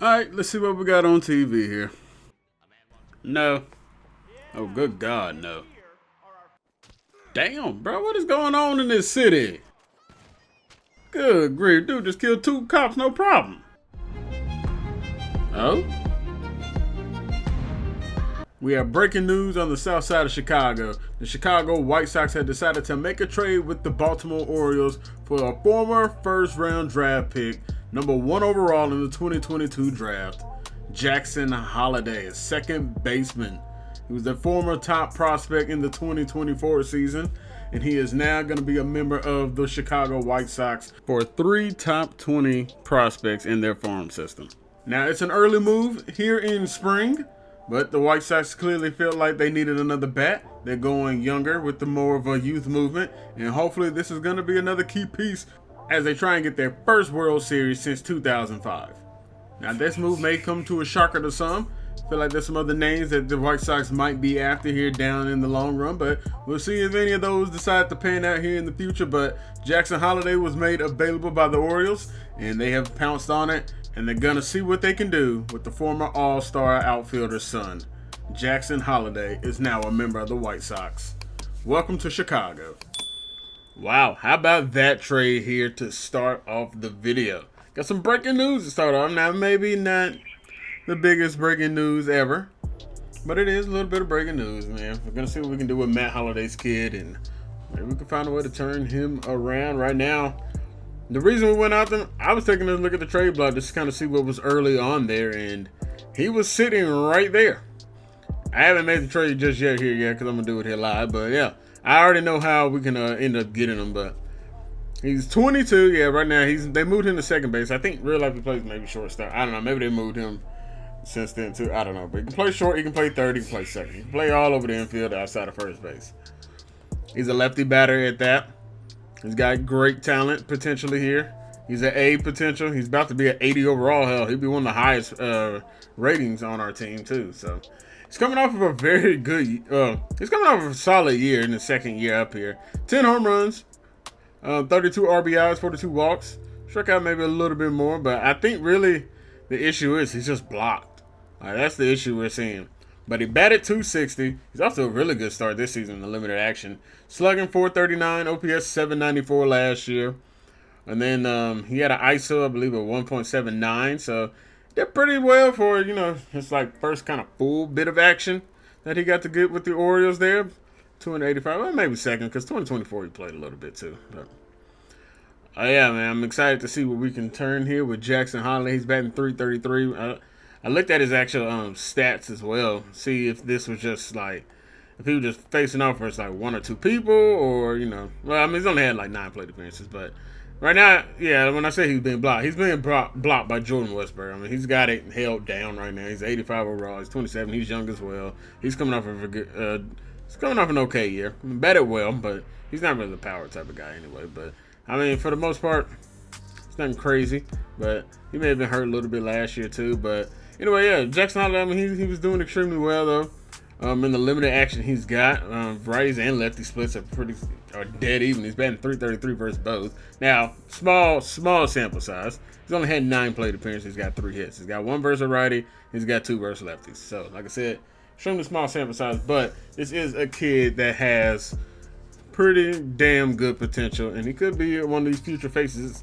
Alright, let's see what we got on TV here. No. Oh, good God, no. Damn, bro, what is going on in this city? Good grief, dude just killed 2 cops, no problem. Oh? We have breaking news on the south side of Chicago. The Chicago White Sox have decided to make a trade with the Baltimore Orioles for a former first-round draft pick, #1 overall in the 2022 draft, Jackson Holliday, a second baseman. He was the former top prospect in the 2024 season, and he is now going to be a member of the Chicago White Sox for 3 top 20 prospects in their farm system. Now, it's an early move here in spring, but the White Sox clearly felt like they needed another bat. They're going younger with the more of a youth movement, and hopefully this is going to be another key piece as they try and get their first World Series since 2005. Now, this move may come to a shocker to some. I feel like there's some other names that the White Sox might be after here down in the long run, but we'll see if any of those decide to pan out here in the future. But Jackson Holliday was made available by the Orioles, and they have pounced on it, and they're going to see what they can do with the former All-Star outfielder's son. Jackson Holliday is now a member of the White Sox. Welcome to Chicago. Wow, how about that trade here to start off the video? Got some breaking news to start off. Now, maybe not the biggest breaking news ever, but it is a little bit of breaking news, man. We're going to see what we can do with Matt Holliday's kid, and maybe we can find a way to turn him around. Right now, the reason we went out there, I was taking a look at the trade block just to kind of see what was early on there, and he was sitting right there. I haven't made the trade just yet because I'm going to do it here live, but yeah, I already know how we can end up getting him, but he's 22. Yeah, right now they moved him to second base. I think real life he plays maybe shortstop. I don't know. Maybe they moved him since then too. I don't know. But he can play short. He can play third. He can play second. He can play all over the infield outside of first base. He's a lefty batter at that. He's got great talent potentially here. He's an A potential. He's about to be an 80 overall. Hell, he'd be one of the highest ratings on our team too. So he's coming off of a very good. He's coming off of a solid year in the second year up here. 10 home runs. 32 RBIs, 42 walks. Struck out maybe a little bit more, but I think really the issue is he's just blocked. That's the issue we're seeing. But he batted .260. He's off to a really good start this season in the limited action. Slugging .439, OPS .794 last year. And then he had an ISO, I believe, of 1.79. So did pretty well for, his first kind of full bit of action that he got to get with the Orioles there. 285, well, maybe second, because 2024 he played a little bit too. But yeah, man, I'm excited to see what we can turn here with Jackson Holliday. He's batting .333. I looked at his actual stats as well, see if this was just if he was just facing off versus 1 or 2 people, or well, I mean, he's only had 9 plate appearances, but right now, yeah, when I say he's being blocked by Jordan Westburg. I mean, he's got it held down right now. He's 85 overall. He's 27. He's young as well. He's coming off of a good. He's coming off an okay year. Batted well, but he's not really the power type of guy anyway. But, I mean, for the most part, it's nothing crazy. But he may have been hurt a little bit last year, too. But, anyway, yeah, Jackson Holliday, I mean, he was doing extremely well, though. In the limited action he's got, righties and lefty splits are dead even. He's batting .333 versus both. Now, small sample size. He's only had 9 plate appearances. He's got 3 hits. He's got 1 versus a righty. He's got 2 versus lefties. So, like I said, extremely small sample size, but this is a kid that has pretty damn good potential, and he could be one of these future faces,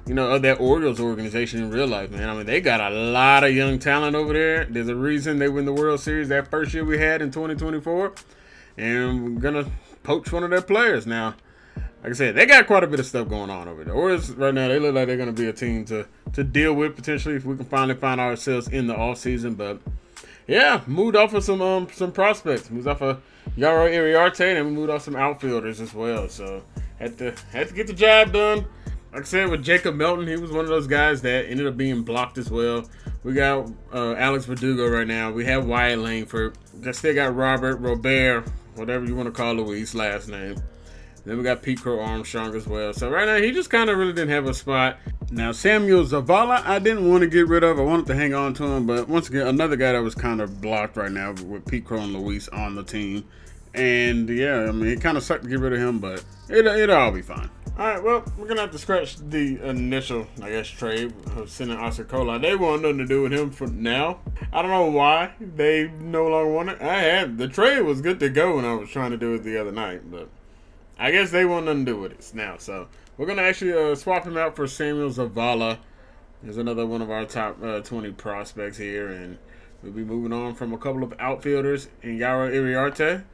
of that Orioles organization in real life, man. I mean, they got a lot of young talent over there. There's a reason they win the World Series that first year we had in 2024, and we're going to poach one of their players. Now, like I said, they got quite a bit of stuff going on over there. Orioles right now, they look like they're going to be a team to deal with potentially if we can finally find ourselves in the offseason, but yeah, moved off of some prospects. Moved off of Yaro Iriarte, and we moved off some outfielders as well. So had to get the job done. Like I said, with Jacob Melton, he was one of those guys that ended up being blocked as well. We got Alex Verdugo right now. We have Wyatt Langford. We still got Robert, whatever you want to call Luis last name. Then we got Pete Crow Armstrong as well. So right now, he just kind of really didn't have a spot. Now, Samuel Zavala, I didn't want to get rid of. I wanted to hang on to him. But once again, another guy that was kind of blocked right now with Pete Crow and Luis on the team. And, yeah, I mean, it kind of sucked to get rid of him, but it'll all be fine. Alright, well, we're going to have to scratch the initial, I guess, trade of sending Oscar Cola. They want nothing to do with him for now. I don't know why they no longer want it. The trade was good to go when I was trying to do it the other night, but I guess they want nothing to do with it now. So we're going to actually swap him out for Samuel Zavala. There's another one of our top 20 prospects here, and we'll be moving on from a couple of outfielders in Yara Iriarte,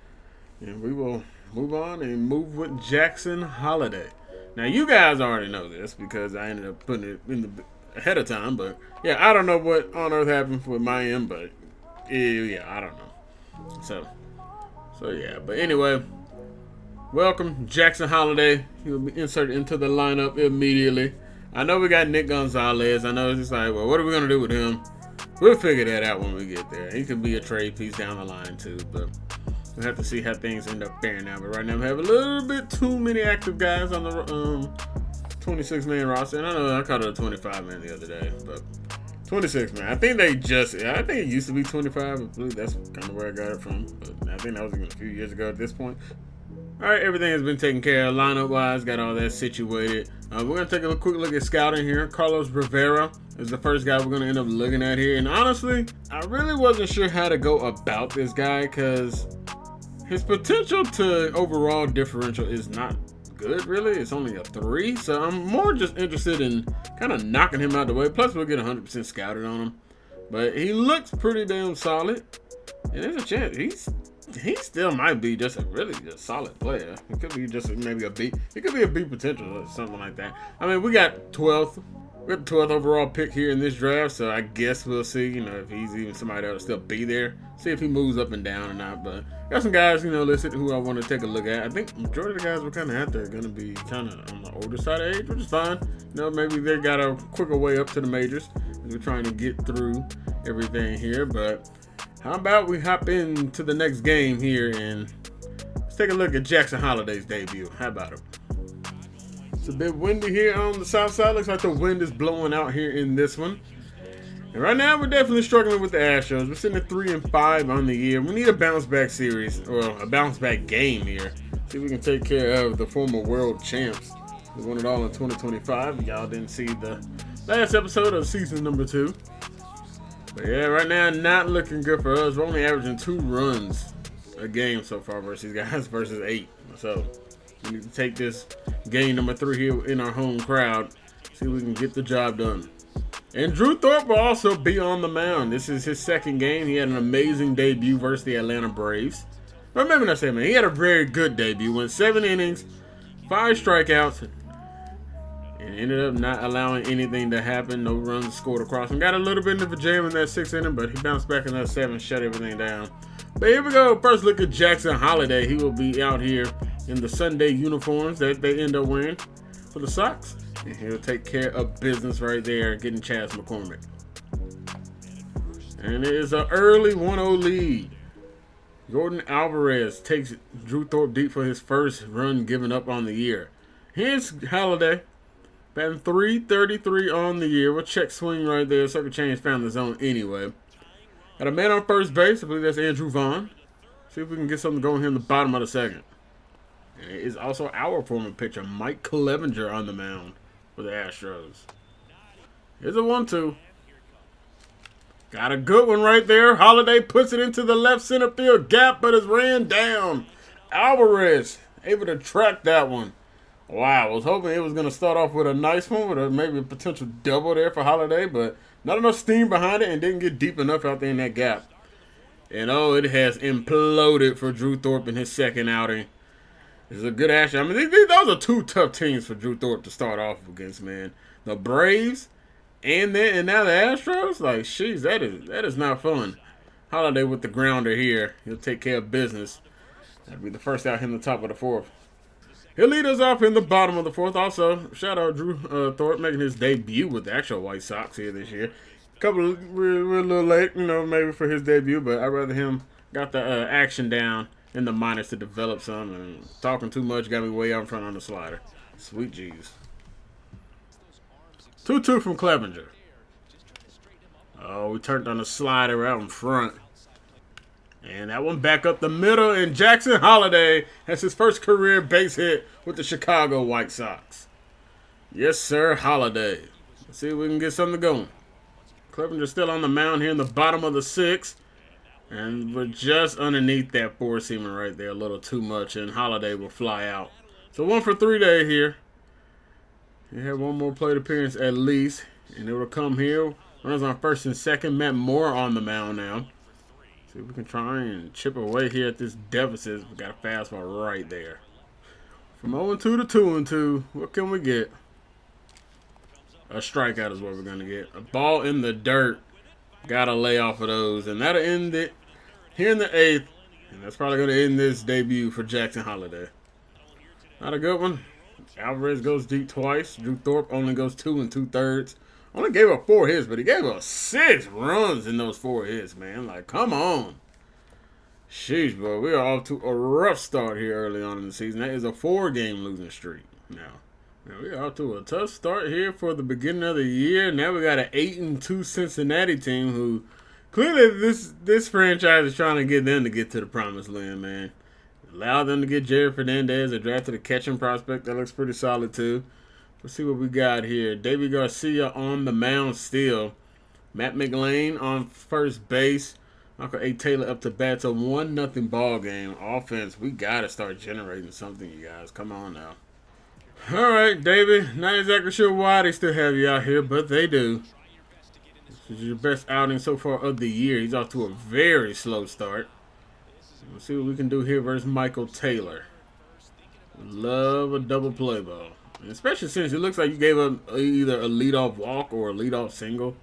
and we will move on and move with Jackson Holliday. Now, you guys already know this because I ended up putting it in the ahead of time, but yeah, I don't know what on earth happened with my end, but yeah, I don't know. So yeah, but anyway, welcome Jackson Holliday. He'll be inserted into the lineup immediately. I know we got Nick Gonzalez. I know it's just like, well, what are we gonna do with him? We'll figure that out when we get there. He could be a trade piece down the line too, but we'll have to see how things end up faring out. But right now we have a little bit too many active guys on the 26-man roster. And I know I called it a 25-man the other day, but 26-man. I think it used to be 25. I believe that's kind of where I got it from. But I think that was even a few years ago at this point. All right, everything has been taken care of lineup-wise. Got all that situated. We're going to take a quick look at scouting here. Carlos Rivera is the first guy we're going to end up looking at here. And honestly, I really wasn't sure how to go about this guy because his potential to overall differential is not good, really. It's only a 3. So I'm more just interested in kind of knocking him out the way. Plus, we'll get 100% scouted on him. But he looks pretty damn solid. And there's a chance he still might be just a really just solid player. It could be just maybe a B. It could be a B potential or something like that. I mean, we got 12th. We got the 12th overall pick here in this draft, so I guess we'll see, if he's even somebody that'll still be there. See if he moves up and down or not. But got some guys, listed who I want to take a look at. I think majority of the guys we're kind of after are going to be kind of on the older side of age, which is fine. Maybe they got a quicker way up to the majors as we're trying to get through everything here. But how about we hop into the next game here and let's take a look at Jackson Holliday's debut. How about it? It's a bit windy here on the south side. Looks like the wind is blowing out here in this one. And right now we're definitely struggling with the Astros. We're sitting at 3-5 on the year. We need a bounce back series or a bounce back game here. See if we can take care of the former world champs. We won it all in 2025. Y'all didn't see the last episode of season number 2. But yeah, right now not looking good for us. We're only averaging 2 runs a game so far versus guys versus 8. So we need to take this game number 3 here in our home crowd. See if we can get the job done. And Drew Thorpe will also be on the mound. This is his second game. He had an amazing debut versus the Atlanta Braves. Remember not saying, man, he had a very good debut. Went 7 innings, 5 strikeouts, and ended up not allowing anything to happen. No runs scored across him. Got a little bit of a jam in that 6th inning, but he bounced back in that 7th, shut everything down. But here we go. First look at Jackson Holliday. He will be out here in the Sunday uniforms that they end up wearing for the Sox. And he'll take care of business right there, getting Chas McCormick. And it is an early 1-0 lead. Jordan Alvarez takes Drew Thorpe deep for his first run given up on the year. Here's Holliday, batting .333 on the year. We'll check swing right there. Circle change found the zone anyway. Got a man on first base. I believe that's Andrew Vaughn. See if we can get something going here in the bottom of the 2nd. And it is also our former pitcher, Mike Clevenger, on the mound for the Astros. Here's a 1-2. Got a good one right there. Holliday puts it into the left center field gap, but it's ran down. Alvarez able to track that one. Wow, I was hoping it was going to start off with a nice one, with maybe a potential double there for Holliday, but not enough steam behind it and didn't get deep enough out there in that gap. And it has imploded for Drew Thorpe in his second outing. This is a good action. I mean, those are 2 tough teams for Drew Thorpe to start off against, man. The Braves and now the Astros. Like, jeez, that is not fun. Holliday with the grounder here. He'll take care of business. That'll be the first out here in the top of the 4th. He'll lead us off in the bottom of the 4th. Also, shout out Drew Thorpe making his debut with the actual White Sox here this year. We're a little late, maybe for his debut, but I'd rather him got the action down in the minors to develop some, and talking too much got me way out in front on the slider. Sweet G's. 2-2 from Clevenger. Oh, we turned on the slider out in front. And that one back up the middle, and Jackson Holliday has his first career base hit with the Chicago White Sox. Yes, sir, Holliday. Let's see if we can get something going. Clevenger's still on the mound here in the bottom of the sixth. And we're just underneath that four-seamer right there, a little too much, and Holliday will fly out. So 1 for 3 day here. He had one more plate appearance at least, and it will come here. Runners on first and second. Matt Moore on the mound now. See if we can try and chip away here at this deficit. We got a fastball right there. From 0-2 to 2-2, what can we get? A strikeout is what we're going to get. A ball in the dirt. Got to lay off of those. And that'll end it here in the 8th. And that's probably going to end this debut for Jackson Holliday. Not a good one. Alvarez goes deep twice. Drew Thorpe only goes 2 2/3. Only gave up 4 hits, but he gave up 6 runs in those 4 hits, man. Like, come on. Sheesh, bro. We are off to a rough start here early on in the season. That is a 4-game losing streak now. We're off to a tough start here for the beginning of the year. Now we got an 8-2 Cincinnati team who clearly this franchise is trying to get them to get to the promised land, man. Allow them to get Jared Fernandez. They drafted a catching prospect that looks pretty solid too. Let's see what we got here. Davey Garcia on the mound still. Matt McLean on first base. Uncle A. Taylor up to bat. It's a 1-0 ball game. Offense, we got to start generating something, you guys. Come on now. All right, David. Not exactly sure why they still have you out here, but they do. This is your best outing so far of the year. He's off to a very slow start. Let's see what we can do here versus Michael Taylor. Love a double play ball. Especially since it looks like you gave up either a leadoff walk or a leadoff single.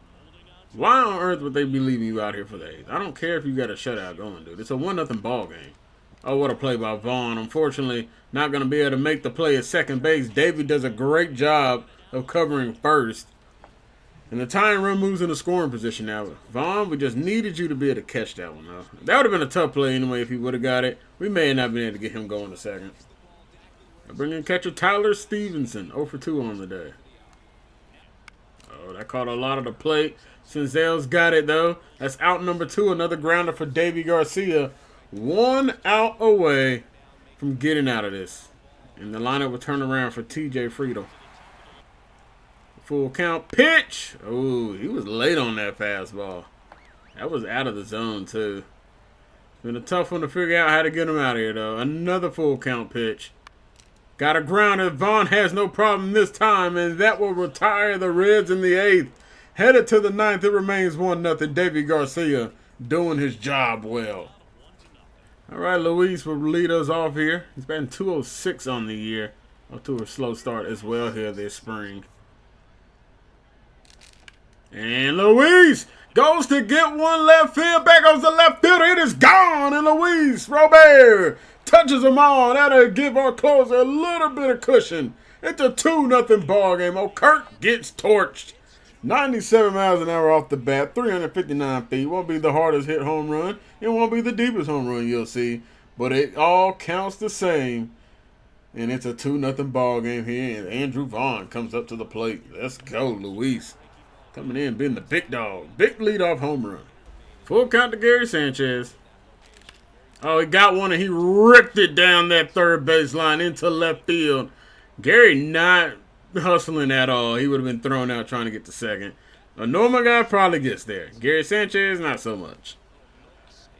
Why on earth would they be leaving you out here for the 8th? I don't care if you got a shutout going, dude. It's a 1-0 ball game. Oh, what a play by Vaughn. Unfortunately, not going to be able to make the play at second base. Davey does a great job of covering first. And the tying run moves in the scoring position now. Vaughn, we just needed you to be able to catch that one, though. That would have been a tough play anyway if he would have got it. We may have not been able to get him going to second. I bring in catcher Tyler Stevenson, 0 for 2 on the day. Oh, that caught a lot of the plate. Senzel's got it, though. That's out number 2. Another grounder for Davey Garcia. 1 out away from getting out of this. And the lineup will turn around for TJ Friedel. Full count pitch. Oh, he was late on that fastball. That was out of the zone, too. It's been a tough one to figure out how to get him out of here, though. Another full count pitch. Got a grounder. Vaughn has no problem this time, and that will retire the Reds in the 8th. Headed to the 9th, it remains 1-0. Davey Garcia doing his job well. All right, Luis will lead us off here. He's batting .206 on the year. Off to a slow start as well here this spring. And Luis goes to get one left field. Back goes the left fielder. It is gone. And Luis Robert touches them all. That'll give our closer a little bit of cushion. It's a 2-0 ball game. Oh, Kirk gets torched. 97 miles an hour off the bat, 359 feet. Won't be the hardest hit home run. It won't be the deepest home run you'll see. But it all counts the same. And it's a 2-0 ball game here. And Andrew Vaughn comes up to the plate. Let's go, Luis. Coming in, being the big dog. Big leadoff home run. Full count to Gary Sanchez. Oh, he got one and he ripped it down that third baseline into left field. Gary not hustling at all. He would have been thrown out trying to get to second. A normal guy probably gets there. Gary Sanchez, not so much.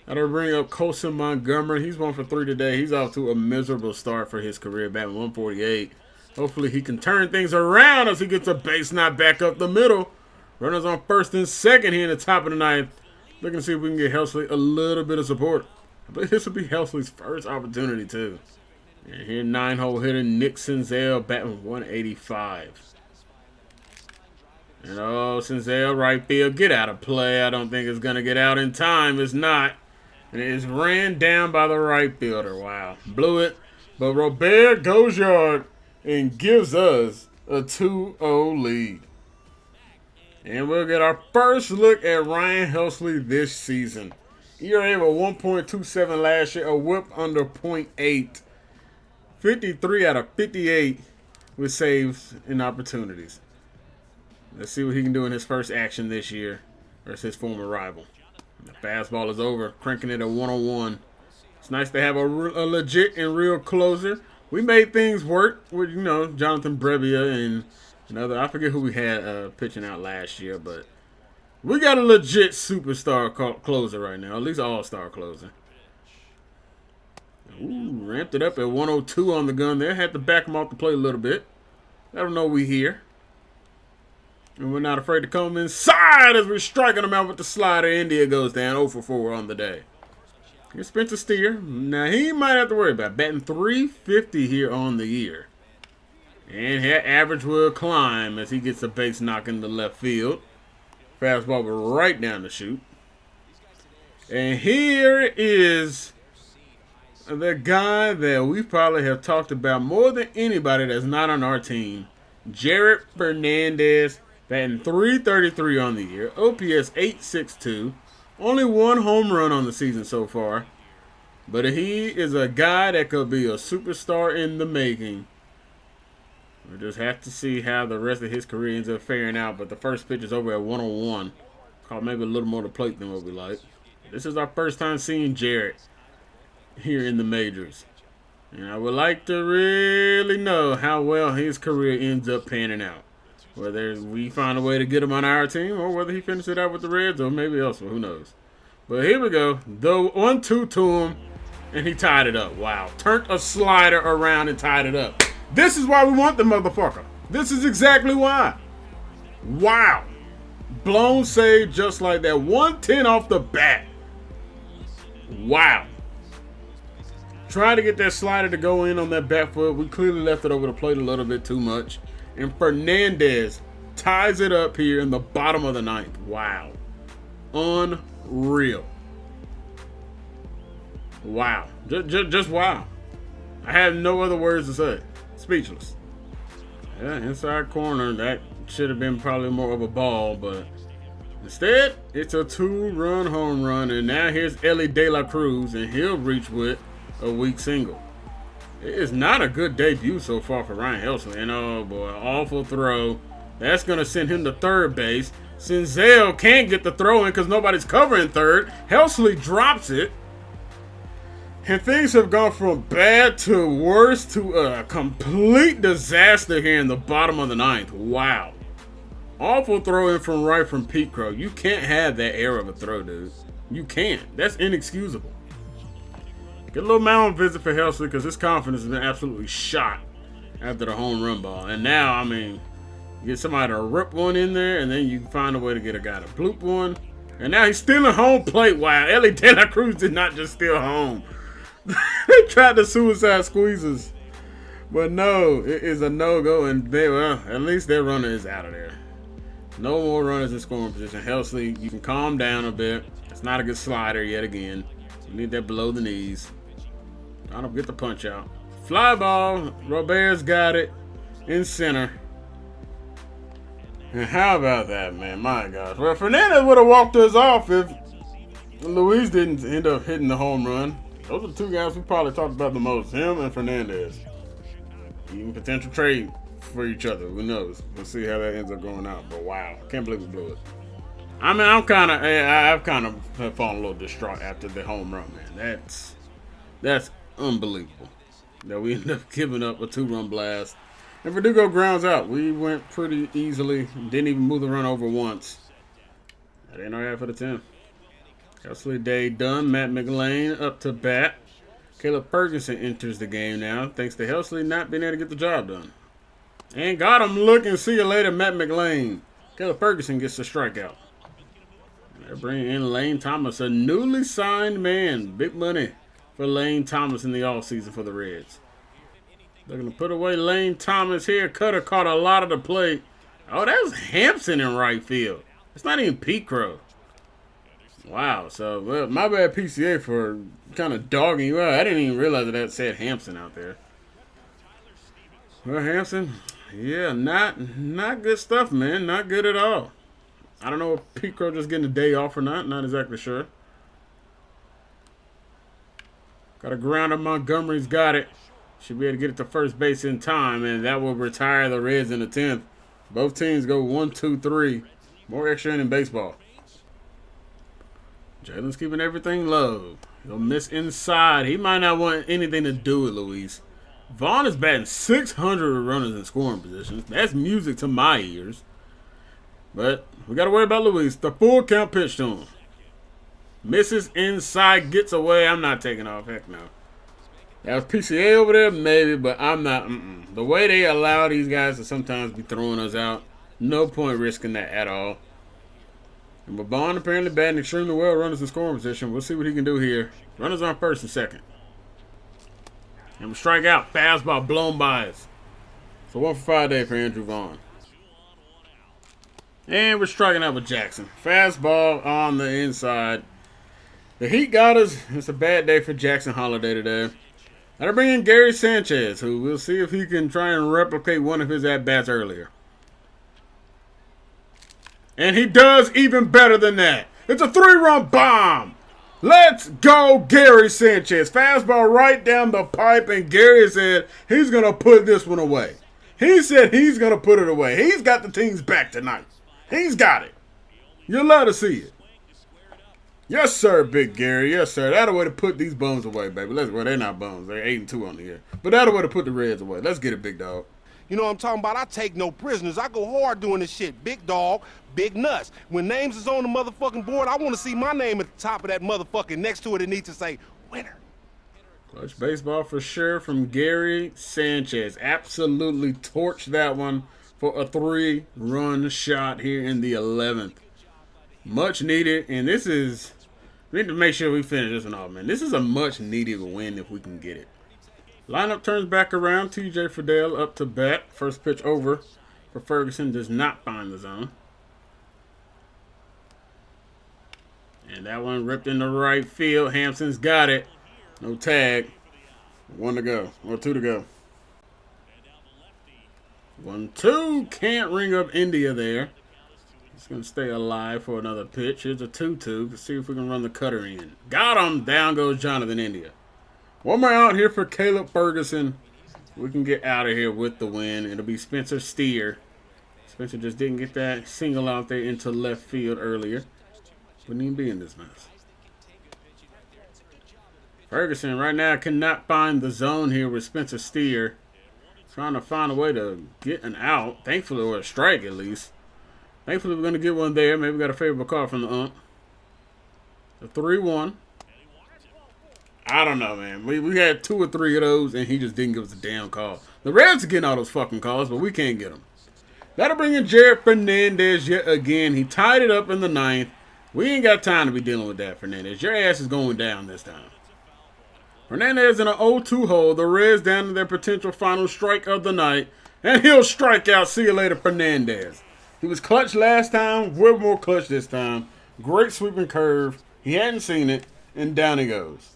That'll bring up Colson Montgomery. He's 1 for 3 today. He's off to a miserable start for his career, batting 148. Hopefully he can turn things around as he gets a base knot back up the middle. Runners on first and second here in the top of the 9th. Looking to see if we can get Helsley a little bit of support. I believe this will be Helsley's first opportunity too. And here 9-hole hitter Nick Senzel batting 185. And oh, Senzel right field, get out of play. I don't think it's going to get out in time. It's not. And it is ran down by the right fielder. Wow. Blew it. But Robert goes yard and gives us a 2-0 lead. And we'll get our first look at Ryan Helsley this season. ERA of 1.27 last year, a whip under .8. 53 out of 58 with saves and opportunities. Let's see what he can do in his first action this year versus his former rival. The fastball is over, cranking it at 101. It's nice to have a legit and real closer. We made things work with, Jonathan Brevia and another. I forget who we had pitching out last year, but we got a legit superstar closer right now, at least all-star closer. Ooh, ramped it up at 102 on the gun there. Had to back him off the plate a little bit. Let him know we here. And we're not afraid to come inside as we're striking him out with the slider. India goes down 0 for 4 on the day. Here's Spencer Steer. Now, he might have to worry about batting .350 here on the year. And his average will climb as he gets a base knock into left field. Fastball right down the chute. And here is the guy that we probably have talked about more than anybody that's not on our team. Jared Fernandez, batting .333 on the year. OPS .862. Only one home run on the season so far. But he is a guy that could be a superstar in the making. We'll just have to see how the rest of his career ends up faring out. But the first pitch is over at 101. Caught maybe a little more to plate than what we like. This is our first time seeing Jared here in the majors. And I would like to really know how well his career ends up panning out. Whether we find a way to get him on our team or whether he finishes it out with the Reds or maybe elsewhere. Who knows? But here we go. The 1-2 to him, and he tied it up. Wow. Turned a slider around and tied it up. This is why we want the motherfucker. This is exactly why. Wow. Blown save just like that. 110 off the bat. Wow. Trying to get that slider to go in on that back foot. We clearly left it over the plate a little bit too much. And Fernandez ties it up here in the bottom of the ninth. Wow. Unreal. Wow. Just wow. I have no other words to say. Speechless. Yeah, inside corner. That should have been probably more of a ball, but instead, it's a 2-run home run. And now here's Ellie De La Cruz, and he'll reach with a weak single. It is not a good debut so far for Ryan Helsley. And oh boy, awful throw. That's going to send him to third base. Senzel can't get the throw in because nobody's covering third. Helsley drops it. And things have gone from bad to worse to a complete disaster here in the bottom of the ninth. Wow. Awful throw in from right from Pete Crow. You can't have that error of a throw, dude. You can't. That's inexcusable. Get a little mound visit for Helsley because his confidence has been absolutely shot after the home run ball. And now, I mean, you get somebody to rip one in there, and then you find a way to get a guy to bloop one. And now he's stealing home plate. Wow, Ellie De La Cruz did not just steal home. They tried the suicide squeezes. But no, it is a no-go, and at least their runner is out of there. No more runners in scoring position. Helsley, you can calm down a bit. It's not a good slider yet again. You need that below the knees. Trying to get the punch out. Fly ball. Robert's got it in center. And how about that, man? My gosh. Well, Fernandez would have walked us off if Luis didn't end up hitting the home run. Those are the two guys we probably talked about the most. Him and Fernandez. Even potential trade for each other. Who knows? We'll see how that ends up going out. But wow. Can't believe we blew it. I mean, I've kind of fallen a little distraught after the home run, man. That's unbelievable that we ended up giving up a 2-run blast. And Verdugo grounds out. We went pretty easily. Didn't even move the run over once. That ain't our half of the 10. Helsley day done. Matt McLean up to bat. Caleb Ferguson enters the game now, thanks to Helsley not being able to get the job done. And got him looking. See you later, Matt McLean. Caleb Ferguson gets the strikeout. They're bringing in Lane Thomas, a newly signed man. Big money for Lane Thomas in the offseason for the Reds. They're going to put away Lane Thomas here. Cutter caught a lot of the play. Oh, that was Hampson in right field. It's not even Pete Crow. Wow. So, well, my bad PCA for kind of dogging you out. I didn't even realize that said Hampson out there. Well, Hampson, yeah, not good stuff, man. Not good at all. I don't know if Pete Crow just getting a day off or not. Not exactly sure. Got a grounder. Montgomery's got it. Should be able to get it to first base in time, and that will retire the Reds in the 10th. Both teams go 1, 2, 3. More extra inning baseball. Jalen's keeping everything low. He'll miss inside. He might not want anything to do with Luis. Vaughn is batting 600 runners in scoring positions. That's music to my ears. But we got to worry about Luis. The full count pitch to him. Misses inside, gets away. I'm not taking off. Heck no. That was PCA over there, maybe, but I'm not. The way they allow these guys to sometimes be throwing us out, no point risking that at all. But Bond apparently batting extremely well, runners in scoring position. We'll see what he can do here. Runners on first and second. And we strike out. Fastball blown by us. So 1 for 5 day for Andrew Vaughn. And we're striking out with Jackson. Fastball on the inside. The heat got us. It's a bad day for Jackson Holliday today. That'll bring in Gary Sanchez, who we'll see if he can try and replicate one of his at-bats earlier. And he does even better than that. It's a 3-run bomb. Let's go, Gary Sanchez. Fastball right down the pipe, and Gary said he's going to put this one away. He said he's going to put it away. He's got the team's back tonight. He's got it. You'll love to see it. Yes, sir, Big Gary. Yes, sir. That'll way to put these bums away, baby. Well, they're not bums. They're 8-2 on the year. But that'll way to put the Reds away. Let's get it, big dog. You know what I'm talking about? I take no prisoners. I go hard doing this shit. Big dog, big nuts. When names is on the motherfucking board, I want to see my name at the top of that motherfucking. Next to it, it needs to say, winner. Clutch baseball for sure from Gary Sanchez. Absolutely torched that one for a 3-run shot here in the 11th. Much needed, and this is, we need to make sure we finish this one off, man. This is a much needed win if we can get it. Lineup turns back around. TJ Fidel up to bat. First pitch over for Ferguson. Does not find the zone. And that one ripped into right field. Hampson's got it. No tag. 1 to go. Or 2 to go. 1-2. Can't ring up India there. He's going to stay alive for another pitch. Here's a 2-2. Let's see if we can run the cutter in. Got him. Down goes Jonathan India. One more out here for Caleb Ferguson. We can get out of here with the win. It'll be Spencer Steer. Spencer just didn't get that single out there into left field earlier. Wouldn't even be in this mess. Ferguson right now cannot find the zone here with Spencer Steer. Trying to find a way to get an out. Thankfully, or a strike at least. Thankfully, we're going to get one there. Maybe we got a favorable call from the ump. The 3-1. I don't know, man. We had 2 or 3 of those, and he just didn't give us a damn call. The Reds are getting all those fucking calls, but we can't get them. That'll bring in Jared Fernandez yet again. He tied it up in the 9th. We ain't got time to be dealing with that, Fernandez. Your ass is going down this time. Fernandez in an 0-2 hole. The Reds down to their potential final strike of the night. And he'll strike out. See you later, Fernandez. He was clutch last time. We're more clutch this time. Great sweeping curve. He hadn't seen it. And down he goes.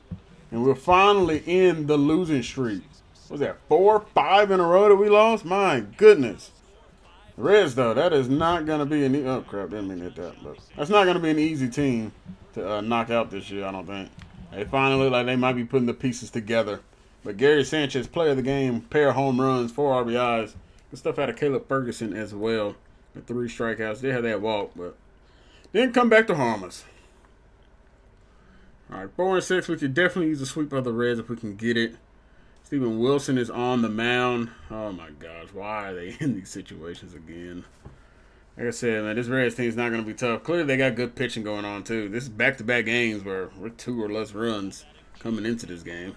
And we're finally in the losing streak. What was that, 4, 5 in a row that we lost? My goodness. The Reds, though, that is not going to be an oh, crap, didn't mean to hit that. But that's not going to be an easy team to knock out this year, I don't think. They finally look like they might be putting the pieces together. But Gary Sanchez, player of the game, pair of home runs, 4 RBIs. Good stuff out of Caleb Ferguson as well. With 3 strikeouts. They had that walk, but didn't come back to harm us. All right, 4 and 6. We could definitely use a sweep of the Reds if we can get it. Steven Wilson is on the mound. Oh, my gosh. Why are they in these situations again? Like I said, man, this Reds team is not going to be tough. Clearly, they got good pitching going on, too. This is back-to-back games where we're 2 or less runs coming into this game.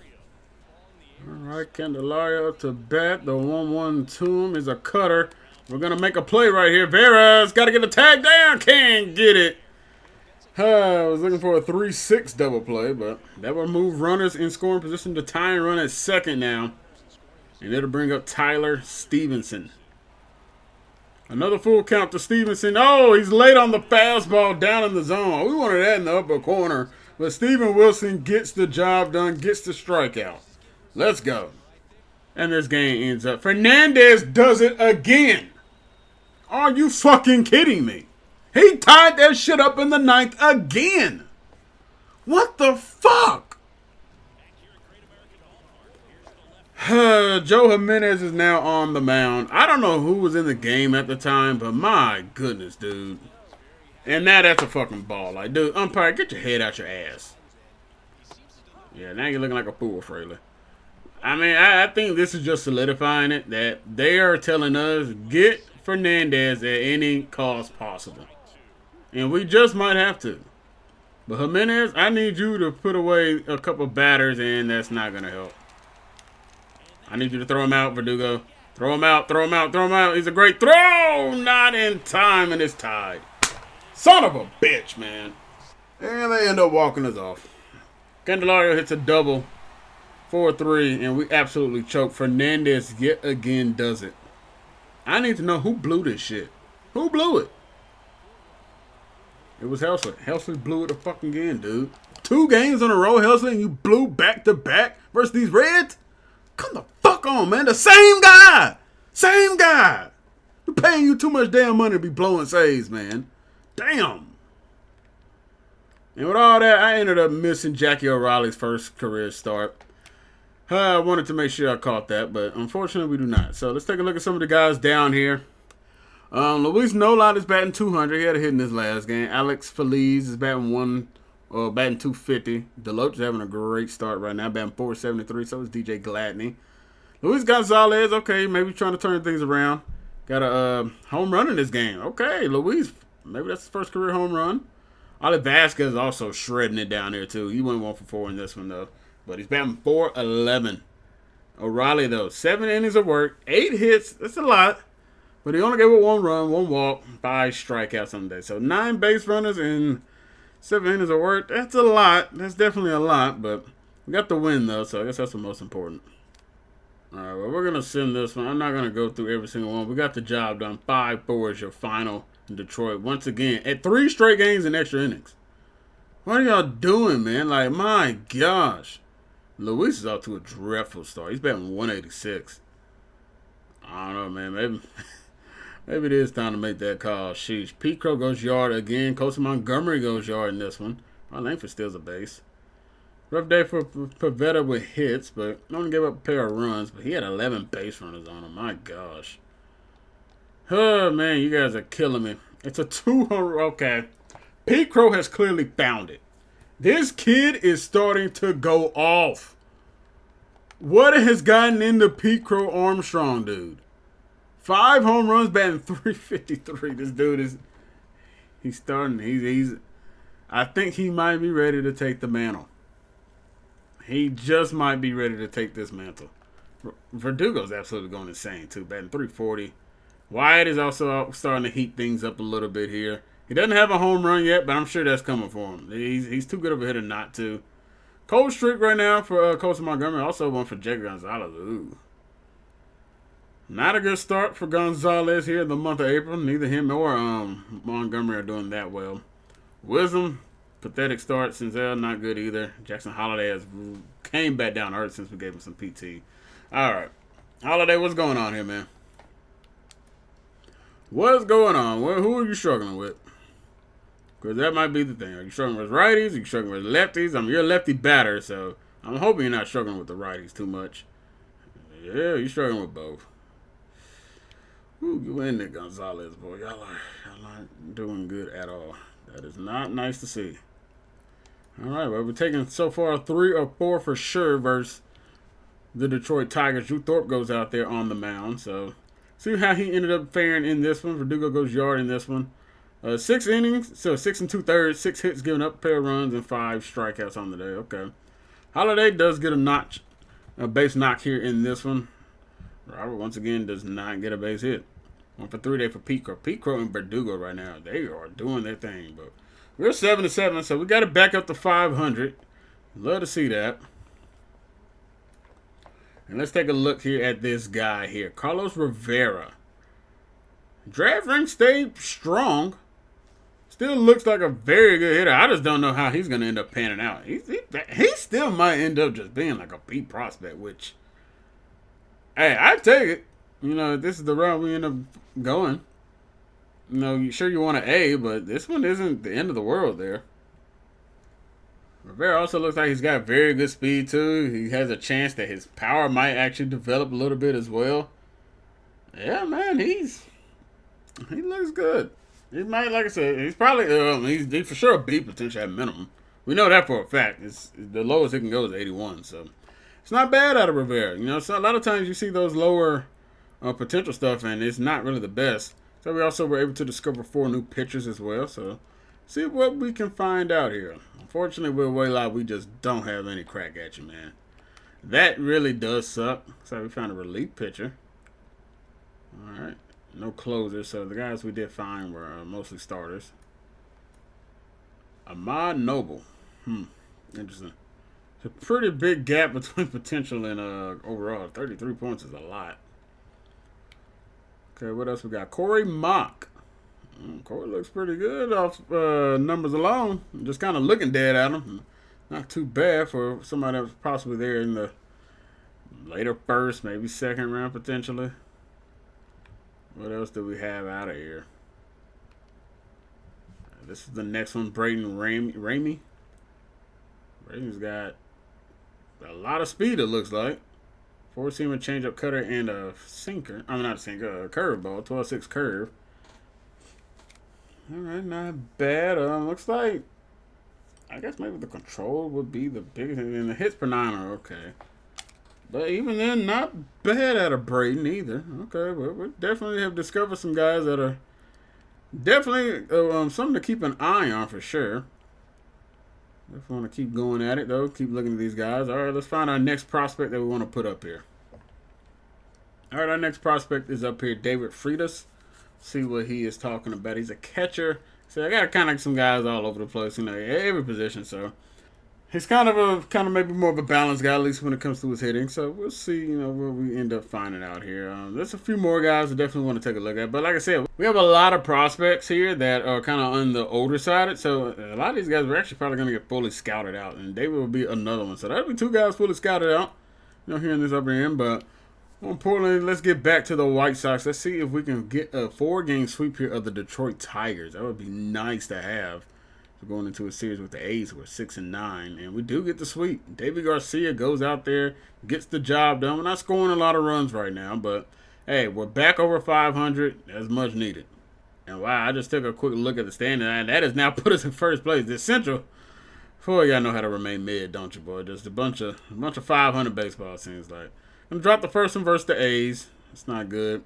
All right, Candelaria up to bat. The 1-1 to him is a cutter. We're going to make a play right here. Vera's got to get a tag down. Can't get it. I was looking for a 3-6 double play, but that will move runners in scoring position to tie and run at second now. And it'll bring up Tyler Stevenson. Another full count to Stevenson. Oh, he's late on the fastball down in the zone. We wanted that in the upper corner. But Steven Wilson gets the job done, gets the strikeout. Let's go. And this game ends up. Fernandez does it again. Are you fucking kidding me? He tied that shit up in the 9th again. What the fuck? Joe Jimenez is now on the mound. I don't know who was in the game at the time, but my goodness, dude. And now that's a fucking ball. Like, dude, umpire, get your head out your ass. Yeah, now you're looking like a fool, Fraley. I mean, I think this is just solidifying it that they are telling us get Fernandez at any cost possible. And we just might have to. But Jimenez, I need you to put away a couple batters, and that's not going to help. I need you to throw him out, Verdugo. Throw him out, throw him out, throw him out. He's a great throw. Not in time, and it's tied. Son of a bitch, man. And they end up walking us off. Candelario hits a double. 4-3, and we absolutely choke. Fernandez yet again does it. I need to know who blew this shit. Who blew it? It was Helsley. Helsley blew it fucking again, dude. 2 games in a row, Helsley, and you blew back-to-back versus these Reds? Come the fuck on, man. The same guy. Same guy. We're paying you too much damn money to be blowing saves, man. Damn. And with all that, I ended up missing Jackie O'Reilly's first career start. I wanted to make sure I caught that, but unfortunately we do not. So let's take a look at some of the guys down here. Luis Nolat is batting 200. He had a hit in his last game. Alex Feliz is batting 250. Deloach is having a great start right now, batting 473. So is DJ Gladney. Luis Gonzalez, okay, maybe trying to turn things around. Got a home run in this game. Okay, Luis, maybe that's his first career home run. Ali Vasquez is also shredding it down there too. He went 1 for 4 in this one though. But he's batting 411. O'Reilly, though, 7 innings of work, 8 hits. That's a lot. But he only gave up 1 run, 1 walk, 5 strikeouts on the day. So 9 base runners and 7 innings of work. That's a lot. That's definitely a lot. But we got the win, though, so I guess that's the most important. All right, well, we're going to send this one. I'm not going to go through every single one. We got the job done. 5-4 is your final in Detroit. Once again, at 3 straight games in extra innings. What are y'all doing, man? Like, my gosh. Luis is off to a dreadful start. He's batting 186. I don't know, man. Maybe it is time to make that call. Sheesh. Pete Crow goes yard again. Colson Montgomery goes yard in this one. Langford steals a base. Rough day for Pavetta with hits, but only gave up a pair of runs. But he had 11 base runners on him. My gosh. Oh, man, you guys are killing me. It's a 200. Okay. Pete Crow has clearly found it. This kid is starting to go off. What has gotten into Pete Crow Armstrong, dude? 5 home runs, batting 353. This dude he's starting. He's. I think he might be ready to take the mantle. He just might be ready to take this mantle. Verdugo's absolutely going insane too, batting 340. Wyatt is also starting to heat things up a little bit here. He doesn't have a home run yet, but I'm sure that's coming for him. He's too good of a hitter not to. Cold streak right now for Colson Montgomery. Also one for Jake Gonzalez. Ooh. Not a good start for Gonzalez here in the month of April. Neither him or Montgomery are doing that well. Wisdom, pathetic start. Senzel, not good either. Jackson Holliday has came back down to earth since we gave him some PT. All right. Holliday, what's going on here, man? What's going on? Who are you struggling with? Because that might be the thing. Are you struggling with righties? Are you struggling with lefties? I mean, you're a lefty batter, so I'm hoping you're not struggling with the righties too much. Yeah, you're struggling with both. Ooh, you in there, Gonzalez, boy. Y'all aren't doing good at all. That is not nice to see. All right, well, we're taking so far 3 or 4 for sure versus the Detroit Tigers. Drew Thorpe goes out there on the mound, so see how he ended up faring in this one. Verdugo goes yard in this one. 6 innings, so 6 2/3, 6 hits, giving up a pair of runs, and 5 strikeouts on the day. Okay. Holliday does get a base knock here in this one. Robert, once again, does not get a base hit. 1 for 3 day for Pete Crow. Pete Crow and Verdugo right now, they are doing their thing. But we're 7-7, so we got to back up to 500. Love to see that. And let's take a look here at this guy here. Carlos Rivera. Draft rank stayed strong. Still looks like a very good hitter. I just don't know how he's going to end up panning out. He still might end up just being like a B prospect, which, hey, I take it. You know, this is the route we end up going. You know, sure you want an A, but this one isn't the end of the world there. Rivera also looks like he's got very good speed, too. He has a chance that his power might actually develop a little bit as well. Yeah, man, he looks good. He might, like I said, he's probably he's for sure a B potential at minimum. We know that for a fact. It's the lowest it can go is 81. So it's not bad out of Rivera. You know, so a lot of times you see those lower potential stuff, and it's not really the best. So we also were able to discover 4 new pitchers as well. So see what we can find out here. Unfortunately, with Waylock, we just don't have any crack at you, man. That really does suck. So we found a relief pitcher. All right. No closers, so the guys we did find were mostly starters. Ahmad Noble. Interesting. It's a pretty big gap between potential and overall. 33 points is a lot. Okay, what else we got? Corey Mock. Corey looks pretty good off numbers alone. Just kind of looking dead at him. Not too bad for somebody that was possibly there in the later first, maybe second round potentially. What else do we have out of here? This is the next one, Braden Ramey. Braden's got a lot of speed, it looks like. 4-seamer, changeup, cutter, and a sinker. I mean, not a sinker, a curveball, 12-6 curve. All right, not bad. Looks like, I guess maybe the control would be the biggest thing. And the hits per 9 are okay. But even then, not bad out of Braden either. Okay, well, we definitely have discovered some guys that are definitely something to keep an eye on for sure. Definitely want to keep going at it, though. Keep looking at these guys. All right, let's find our next prospect that we want to put up here. All right, our next prospect is up here, David Freitas. See what he is talking about. He's a catcher. So I got kind of some guys all over the place, you know, every position, so. He's kind of maybe more of a balanced guy, at least when it comes to his hitting. So we'll see, you know, what we end up finding out here. There's a few more guys I definitely want to take a look at. But like I said, we have a lot of prospects here that are kind of on the older side. So a lot of these guys are actually probably going to get fully scouted out. And David will be another one. So that'll be 2 guys fully scouted out, you know, here in this upper end. But more importantly, let's get back to the White Sox. Let's see if we can get a 4-game sweep here of the Detroit Tigers. That would be nice to have. We're going into a series with the A's. We're 6-9, and we do get the sweep. David Garcia goes out there, gets the job done. We're not scoring a lot of runs right now, but hey, we're back over 500 as much needed. And wow, I just took a quick look at the standing, and that has now put us in first place. The Central, boy, y'all know how to remain mid, don't you, boy? Just a bunch of 500 baseball seems like. I'm gonna drop the first one versus the A's. It's not good.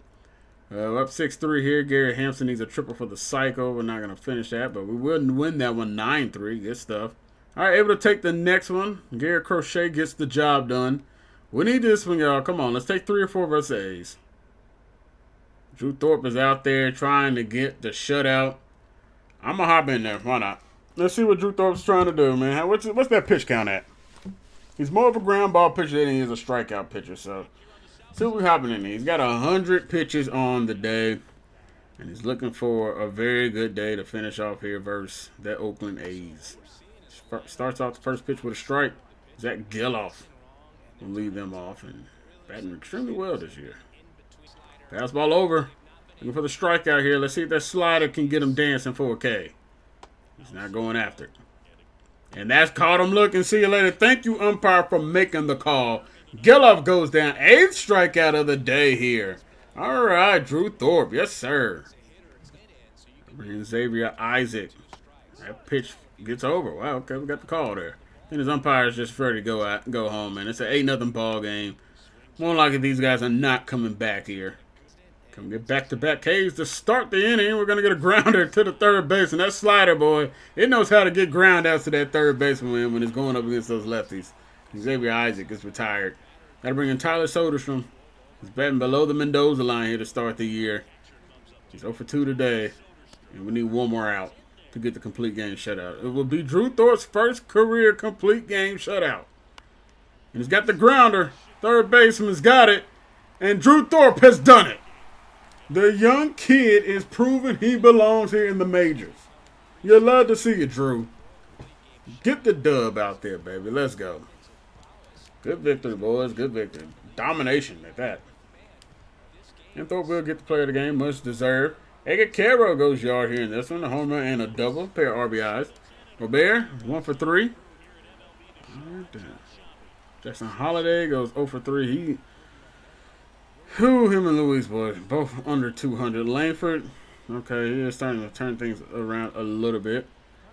Up 6-3 here. Gary Hampson needs a triple for the cycle. We're not going to finish that, but we will win that one 9-3. Good stuff. All right, able to take the next one. Gary Crochet gets the job done. We need this one, y'all. Come on, let's take 3 or 4 versus A's. Drew Thorpe is out there trying to get the shutout. I'm going to hop in there. Why not? Let's see what Drew Thorpe's trying to do, man. What's that pitch count at? He's more of a ground ball pitcher than he is a strikeout pitcher, so... see what's happening. He's got 100 pitches on the day, and he's looking for a very good day to finish off here versus that Oakland A's. Starts off the first pitch with a strike. Zach Geloff will lead them off, and batting extremely well this year. Fastball over. Looking for the strikeout here. Let's see if that slider can get him dancing for a K. He's not going after it. And that's caught him looking. See you later. Thank you, umpire, for making the call. Geloff goes down. 8th strikeout of the day here. All right, Drew Thorpe. Yes, sir. Bring Xavier Isaac. That pitch gets over. Wow, okay, we got the call there. And his umpire is just ready to go home, man. It's an 8-0 ball game. More likely these guys are not coming back here. Come get back-to-back Ks to start the inning. We're going to get a grounder to the third base. And that slider, boy, it knows how to get ground out to that third baseman when it's going up against those lefties. Xavier Isaac is retired. Got to bring in Tyler Soderstrom. He's batting below the Mendoza line here to start the year. He's 0 for 2 today. And we need one more out to get the complete game shutout. It will be Drew Thorpe's first career complete game shutout. And he's got the grounder. Third baseman's got it. And Drew Thorpe has done it. The young kid is proving he belongs here in the majors. You'll love to see it, Drew. Get the dub out there, baby. Let's go. Good victory, boys. Good victory. Domination at that. And Thorpe will get the player of the game. Much deserved. Edgar Caro goes yard here in this one. A home run and a double. Pair of RBIs. Robert, 1 for 3. Jackson Holliday goes 0 for 3. Him and Luis, boy, both under 200. Langford, Okay, he's starting to turn things around a little bit.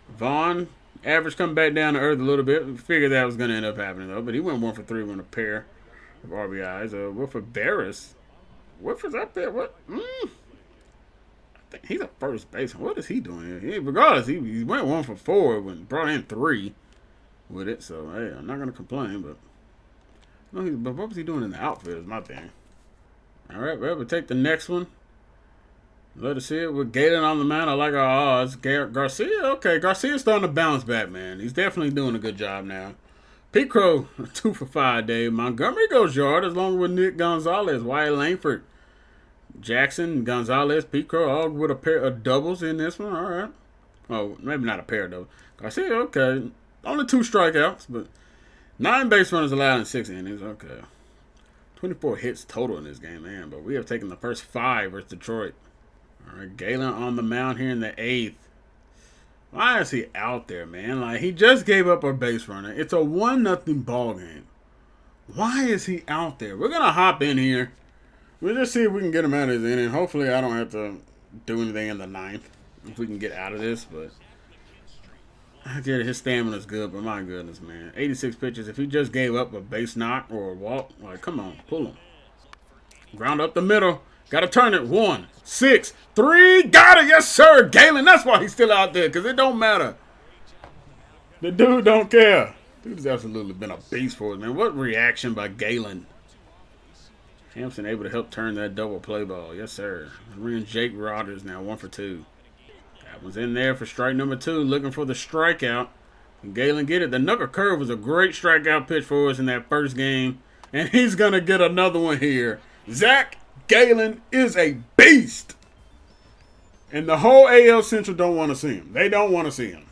Vaughn, average come back down to earth a little bit. Figured that was going to end up happening, though. But he went 1 for 3 with a pair of RBIs. Wilfred Barris. Wilfred's up there. What? I think he's a first baseman. What is he doing here? Regardless, he went 1 for 4 when brought in 3 with it. So, hey, I'm not going to complain. But what was he doing in the outfield is my thing. All right, well, we'll take the next one. Let us see it with Galen on the mound. I like our odds. Garcia, okay. Garcia's starting to bounce back, man. He's definitely doing a good job now. Pete Crow, 2 for 5, Dave. Montgomery goes yard along with Nick Gonzalez, Wyatt Langford, Jackson, Gonzalez, Pete Crow, all with a pair of doubles in this one. All right. Oh, maybe not a pair of doubles. Garcia, okay. Only 2 strikeouts, but 9 base runners allowed in 6 innings. Okay. 24 hits total in this game, man. But we have taken the first 5 versus Detroit. All right, Galen on the mound here in the 8th. Why is he out there, man? Like, he just gave up a base runner. It's a 1-0 ball game. Why is he out there? We're going to hop in here. We'll just see if we can get him out of his inning. Hopefully, I don't have to do anything in the 9th if we can get out of this. But I get it. His stamina's good, but my goodness, man. 86 pitches. If he just gave up a base knock or a walk, like, come on, pull him. Ground up the middle. Got to turn it. 1, 6, 3. Got it. Yes, sir. Galen. That's why he's still out there, because it don't matter. The dude don't care. Dude has absolutely been a beast for us, man. What reaction by Galen. Hampson able to help turn that double play ball. Yes, sir. We're in Jake Rodgers now. 1 for 2. That was in there for strike number 2. Looking for the strikeout. And Galen get it. The knuckle curve was a great strikeout pitch for us in that first game. And he's going to get another one here. Zach Galen is a beast. And the whole AL Central don't want to see him. They don't want to see him.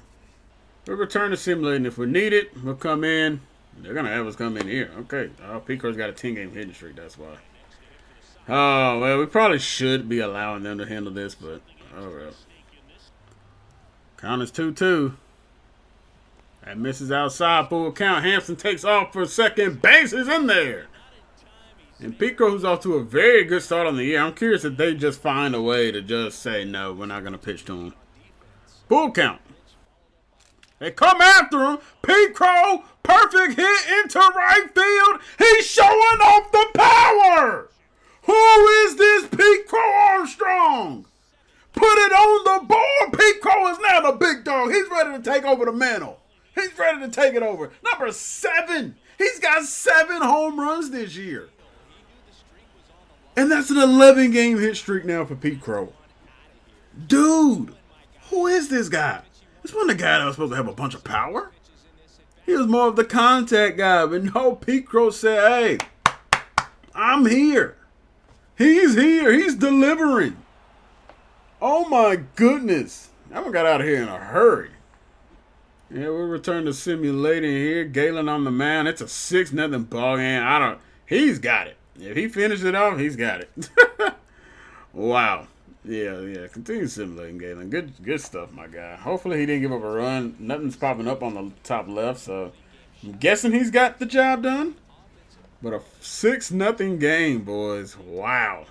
We'll return to simulating if we need it. We'll come in. They're going to have us come in here. Okay. Pico's got a 10-game hitting streak. That's why. Oh, well, we probably should be allowing them to handle this, but oh, well. Count is 2-2. That misses outside. Full count. Hampson takes off for second base. He's in there. And Pico, who's off to a very good start on the year, I'm curious if they just find a way to just say, no, we're not going to pitch to him. Full count. They come after him. Pete Crow, perfect hit into right field. He's showing off the power. Who is this Pete Crow Armstrong? Put it on the board. Pete Crow is now the big dog. He's ready to take over the mantle. He's ready to take it over. Number 7. He's got 7 home runs this year. And that's an 11-game hit streak now for Pete Crow. Dude, who is this guy? This wasn't the guy that was supposed to have a bunch of power. He was more of the contact guy. But no, Pete Crow said, hey, I'm here. He's here. He's delivering. Oh, my goodness. That one got out of here in a hurry. Yeah, we'll return to simulating here. Galen on the mound. It's a 6-0 ball game. He's got it. If he finishes it off, he's got it. Wow. Yeah. Continue simulating, Galen. Good stuff, my guy. Hopefully he didn't give up a run. Nothing's popping up on the top left, so I'm guessing he's got the job done. But a 6-0 game, boys. Wow.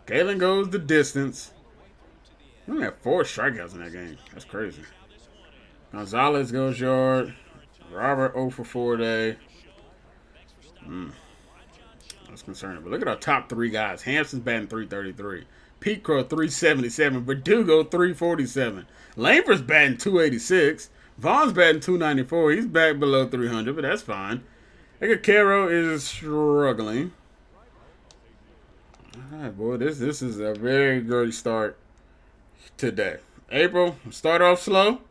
Galen goes the distance. We only have 4 strikeouts in that game. That's crazy. Gonzalez goes yard. Robert 0 for 4 day. That's concerning. But look at our top 3 guys. Hampson's batting .333. Pete Crow 377. Verdugo 347. Langford's batting .286. Vaughn's batting .294. He's back below 300, but that's fine. Caro is struggling. All right, boy. This is a very good start today. April started off slow.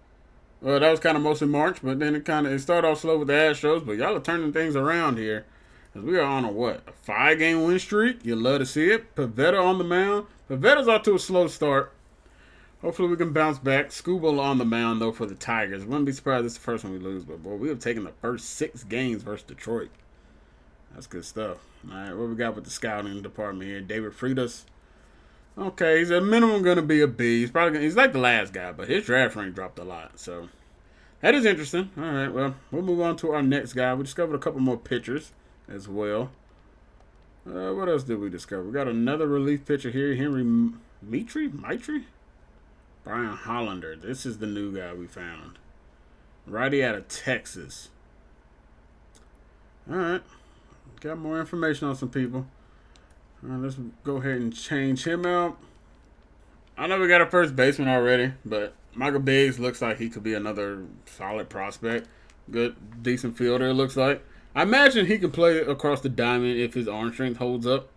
Well, that was kind of mostly March, but then it started off slow with the Astros. But y'all are turning things around here. Because we are on a 5-game win streak. You love to see it. Pavetta on the mound. Pavetta's off to a slow start. Hopefully we can bounce back. Scooble on the mound, though, for the Tigers. Wouldn't be surprised it's the first one we lose. But, boy, we have taken the first 6 games versus Detroit. That's good stuff. All right, what we got with the scouting department here? David Freitas. Okay, he's at minimum going to be a B. He's like the last guy, but his draft rank dropped a lot. So, that is interesting. All right, well, we'll move on to our next guy. We discovered a couple more pitchers as well. What else did we discover? We got another relief pitcher here, Henry Mitri? Brian Hollander. This is the new guy we found. Righty out of Texas. Alright. Got more information on some people. Let's go ahead and change him out. I know we got a first baseman already, but Michael Biggs looks like he could be another solid prospect. Good, decent fielder, it looks like. I imagine he can play across the diamond if his arm strength holds up.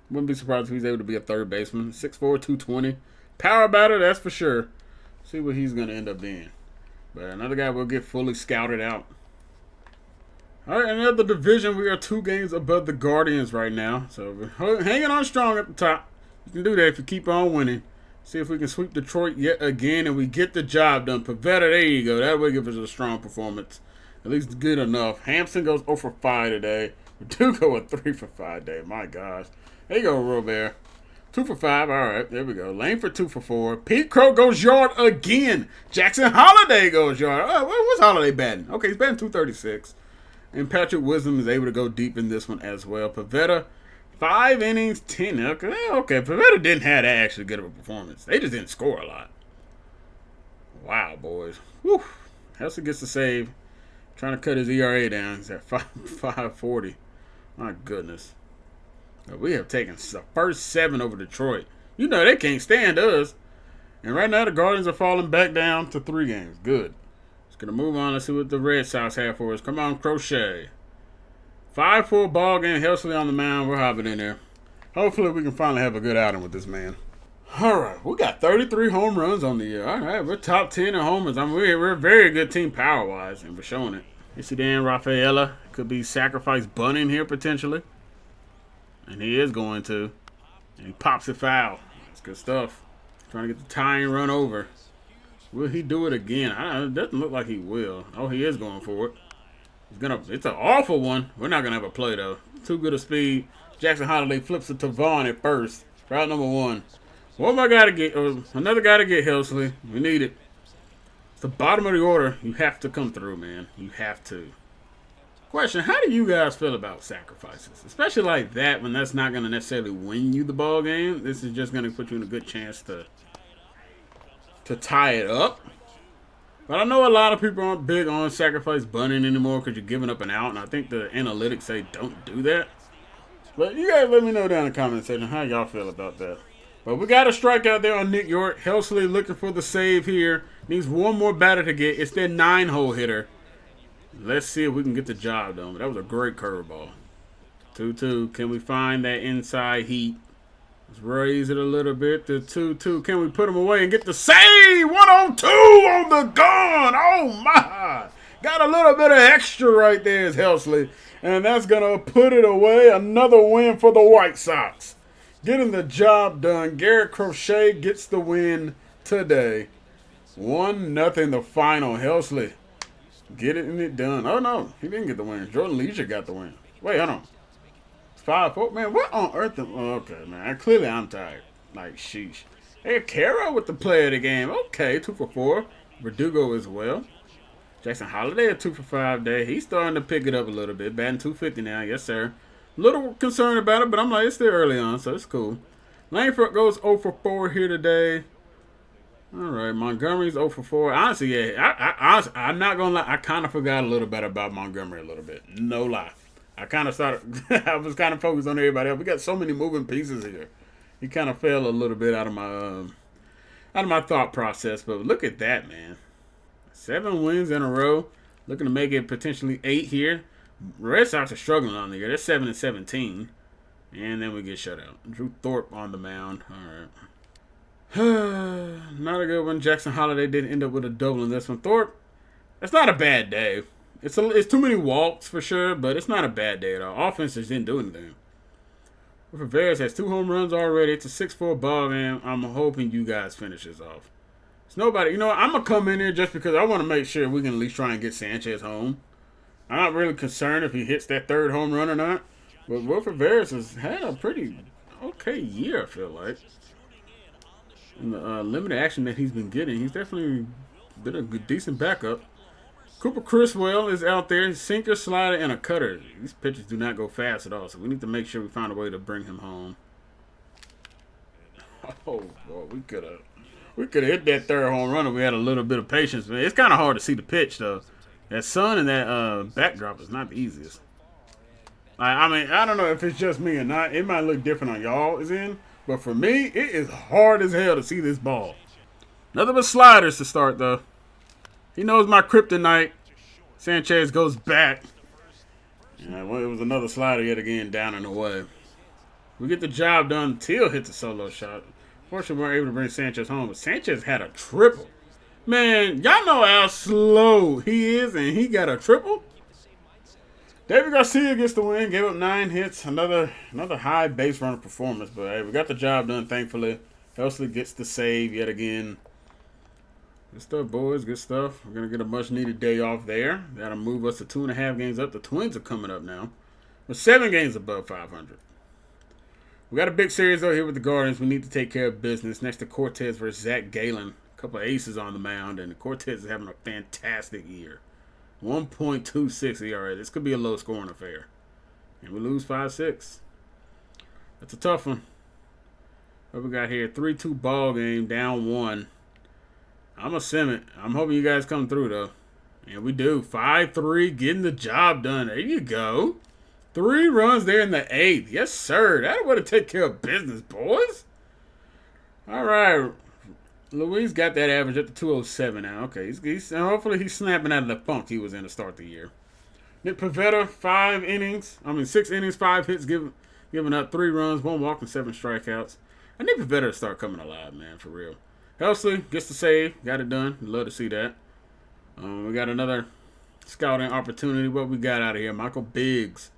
Wouldn't be surprised if he's able to be a third baseman. 6'4", 220. Power batter, that's for sure. See what he's going to end up being. But another guy will get fully scouted out. All right, another division. We are 2 games above the Guardians right now. So we're hanging on strong at the top. You can do that if you keep on winning. See if we can sweep Detroit yet again and we get the job done. Pavetta, there you go. That way give us a strong performance. At least good enough. Hampson goes 0 for 5 today. Verdugo a 3 for 5 day. My gosh. There you go, Robert. 2 for 5. All right, there we go. Lane for 2 for 4. Pete Crow goes yard again. Jackson Holliday goes yard. What's Holliday batting? Okay, he's batting 236. And Patrick Wisdom is able to go deep in this one as well. Pavetta, 5 innings, 10. Okay, Pavetta didn't have that actually good of a performance. They just didn't score a lot. Wow, boys. Whew. Helston gets the save. Trying to cut his ERA down. He's at 5.40. My goodness. We have taken the first 7 over Detroit. You know they can't stand us. And right now the Guardians are falling back down to 3 games. Good. Just going to move on. Let's see what the Red Sox have for us. Come on, Crochet. 5-4 ball game. Helsley on the mound. We're hopping in there. Hopefully we can finally have a good outing with this man. All right. We got 33 home runs on the year. All right. We're top 10 in homers. I mean, we're a very good team power-wise, and we're showing it. You see Dan Rafaela could be sacrifice bunting here potentially. And he is going to. And he pops it foul. That's good stuff. Trying to get the tying run over. Will he do it again? It doesn't look like he will. Oh, he is going for it. It's an awful one. We're not going to have a play, though. Too good a speed. Jackson Holliday flips it to Vaughn at first. Route number 1. One more guy to get. Another guy to get, Helsley. We need it. It's the bottom of the order. You have to come through, man. You have to. Question, how do you guys feel about sacrifices? Especially like that when that's not going to necessarily win you the ball game. This is just going to put you in a good chance to tie it up. But I know a lot of people aren't big on sacrifice bunting anymore because you're giving up an out. And I think the analytics say don't do that. But you guys let me know down in the comment section how y'all feel about that. But we got a strikeout there on Nick York. Helsley looking for the save here. Needs one more batter to get. It's their 9-hole hitter. Let's see if we can get the job done. That was a great curveball. 2-2. Can we find that inside heat? Let's raise it a little bit to 2-2. Can we put him away and get the save? 102 on the gun. Oh, my. Got a little bit of extra right there as Helsley. And that's going to put it away. Another win for the White Sox. Getting the job done. Garrett Crochet gets the win today. 1-0 the final. Helsley getting it done. Oh, no. He didn't get the win. Jordan Leisure got the win. Wait, hold on. 5-4. Man, what on earth? Okay, man. Clearly, I'm tired. Like, sheesh. Hey, Caro with the play of the game. Okay, 2 for 4. Verdugo as well. Jackson Holliday a 2 for 5 day. He's starting to pick it up a little bit. Batting 250 now. Yes, sir. A little concerned about it, but I'm like, it's still early on, so it's cool. Langford goes 0 for 4 here today. All right, Montgomery's 0 for 4. Honestly, yeah, I'm not going to lie. I kind of forgot a little bit about Montgomery a little bit. No lie. I kind of started, I was kind of focused on everybody else. We got so many moving pieces here. He kind of fell a little bit out of my thought process. But look at that, man. 7 wins in a row. Looking to make it potentially 8 here. Red Sox are struggling on the year. They're 7-17. And then we get shut out. Drew Thorpe on the mound. All right. Not a good one. Jackson Holliday did end up with a double in this one. Thorpe, that's not a bad day. It's too many walks for sure, but it's not a bad day at all. Offense just didn't do anything. Rivera has 2 home runs already. It's a 6-4 ball game. I'm hoping you guys finish this off. It's nobody. You know what? I'm going to come in here just because I want to make sure we can at least try and get Sanchez home. I'm not really concerned if he hits that 3rd home run or not. But Wilfred Veras has had a pretty okay year, I feel like. In the limited action that he's been getting, he's definitely been a good, decent backup. Cooper Criswell is out there. Sinker, slider, and a cutter. These pitches do not go fast at all, so we need to make sure we find a way to bring him home. Oh, boy, we could have hit that third home run if we had a little bit of patience, man. It's kind of hard to see the pitch, though. That sun and that backdrop is not the easiest. I mean, I don't know if it's just me or not. It might look different on y'all is in, but for me, it is hard as hell to see this ball. Nothing but sliders to start, though. He knows my kryptonite. Sanchez goes back. Yeah, well, it was another slider yet again down and away. We get the job done. Teal hits a solo shot. Fortunately, we weren't able to bring Sanchez home, but Sanchez had a triple. Man, y'all know how slow he is, and he got a triple? David Garcia gets the win, gave up 9 hits, another high base runner performance, but hey, we got the job done, thankfully. Helsley gets the save yet again. Good stuff, boys. Good stuff. We're going to get a much-needed day off there. That'll move us to 2.5 games up. The Twins are coming up now. We're 7 games above 500. We got a big series, though, here with the Guardians. We need to take care of business. Next to Cortez versus Zach Gallen. A couple of aces on the mound, and Cortez is having a fantastic year. 1.26 ERA. This could be a low-scoring affair. And we lose 5-6. That's a tough one. What we got here? 3-2 ball game, down 1. I'm a sim it. I'm hoping you guys come through, though. And we do. 5-3, getting the job done. There you go. 3 runs there in the 8th. Yes, sir. That would have taken care of business, boys. All right. Luis got that average up to 207 now. Okay, hopefully he's snapping out of the funk he was in to start the year. Nick Pivetta, 6 innings, 5 hits, giving up 3 runs, 1 walk, and 7 strikeouts. I need Pivetta to start coming alive, man, for real. Helsley gets the save, got it done. Love to see that. We got another scouting opportunity. What we got out of here? Michael Biggs.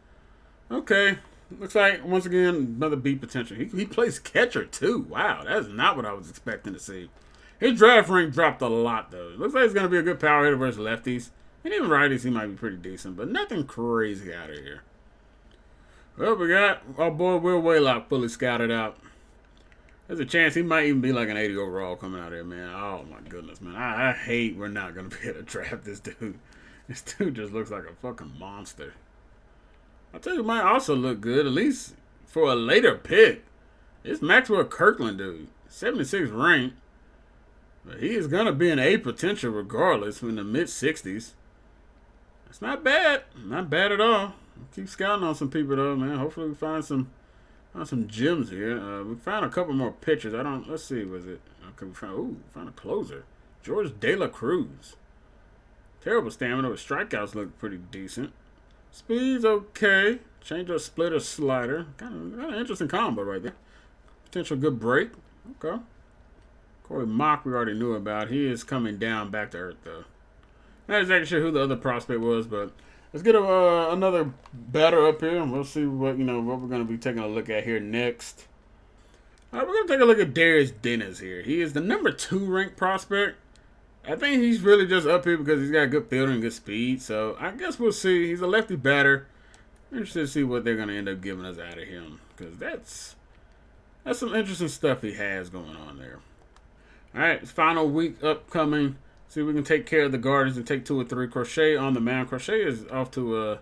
Okay, looks like, once again, another beat potential. He plays catcher, too. Wow, that's not what I was expecting to see. His draft rank dropped a lot, though. Looks like he's going to be a good power hitter versus lefties. And even righties, he might be pretty decent, but nothing crazy out of here. Well, we got our boy Will Waylock fully scouted out. There's a chance he might even be like an 80 overall coming out here, man. Oh, my goodness, man. I hate we're not going to be able to draft this dude. This dude just looks like a fucking monster. I'll tell you, might also look good, at least for a later pick. It's Maxwell Kirkland, dude. 76 ranked. But he is going to be an A potential regardless in the mid-60s. That's not bad. Not bad at all. Keep scouting on some people, though, man. Hopefully we find some gems here. We found a couple more pitchers. Let's see, was it? Okay, we found a closer. George De La Cruz. Terrible stamina, but strikeouts look pretty decent. Speed's okay. Change up, splitter, slider. Kind of interesting combo right there. Potential good break. Okay. Corey Mock we already knew about. He is coming down back to earth, though. Not exactly sure who the other prospect was, but let's get another batter up here, and we'll see what we're going to be taking a look at here next. All right, we're going to take a look at Darius Dennis here. He is the number 2 ranked prospect. I think he's really just up here because he's got good fielding and good speed. So I guess we'll see. He's a lefty batter. I'm interested to see what they're going to end up giving us out of him, because that's some interesting stuff he has going on there. All right, it's final week upcoming. See if we can take care of the Guardians and take 2 or 3. Crochet on the mound. Crochet is off to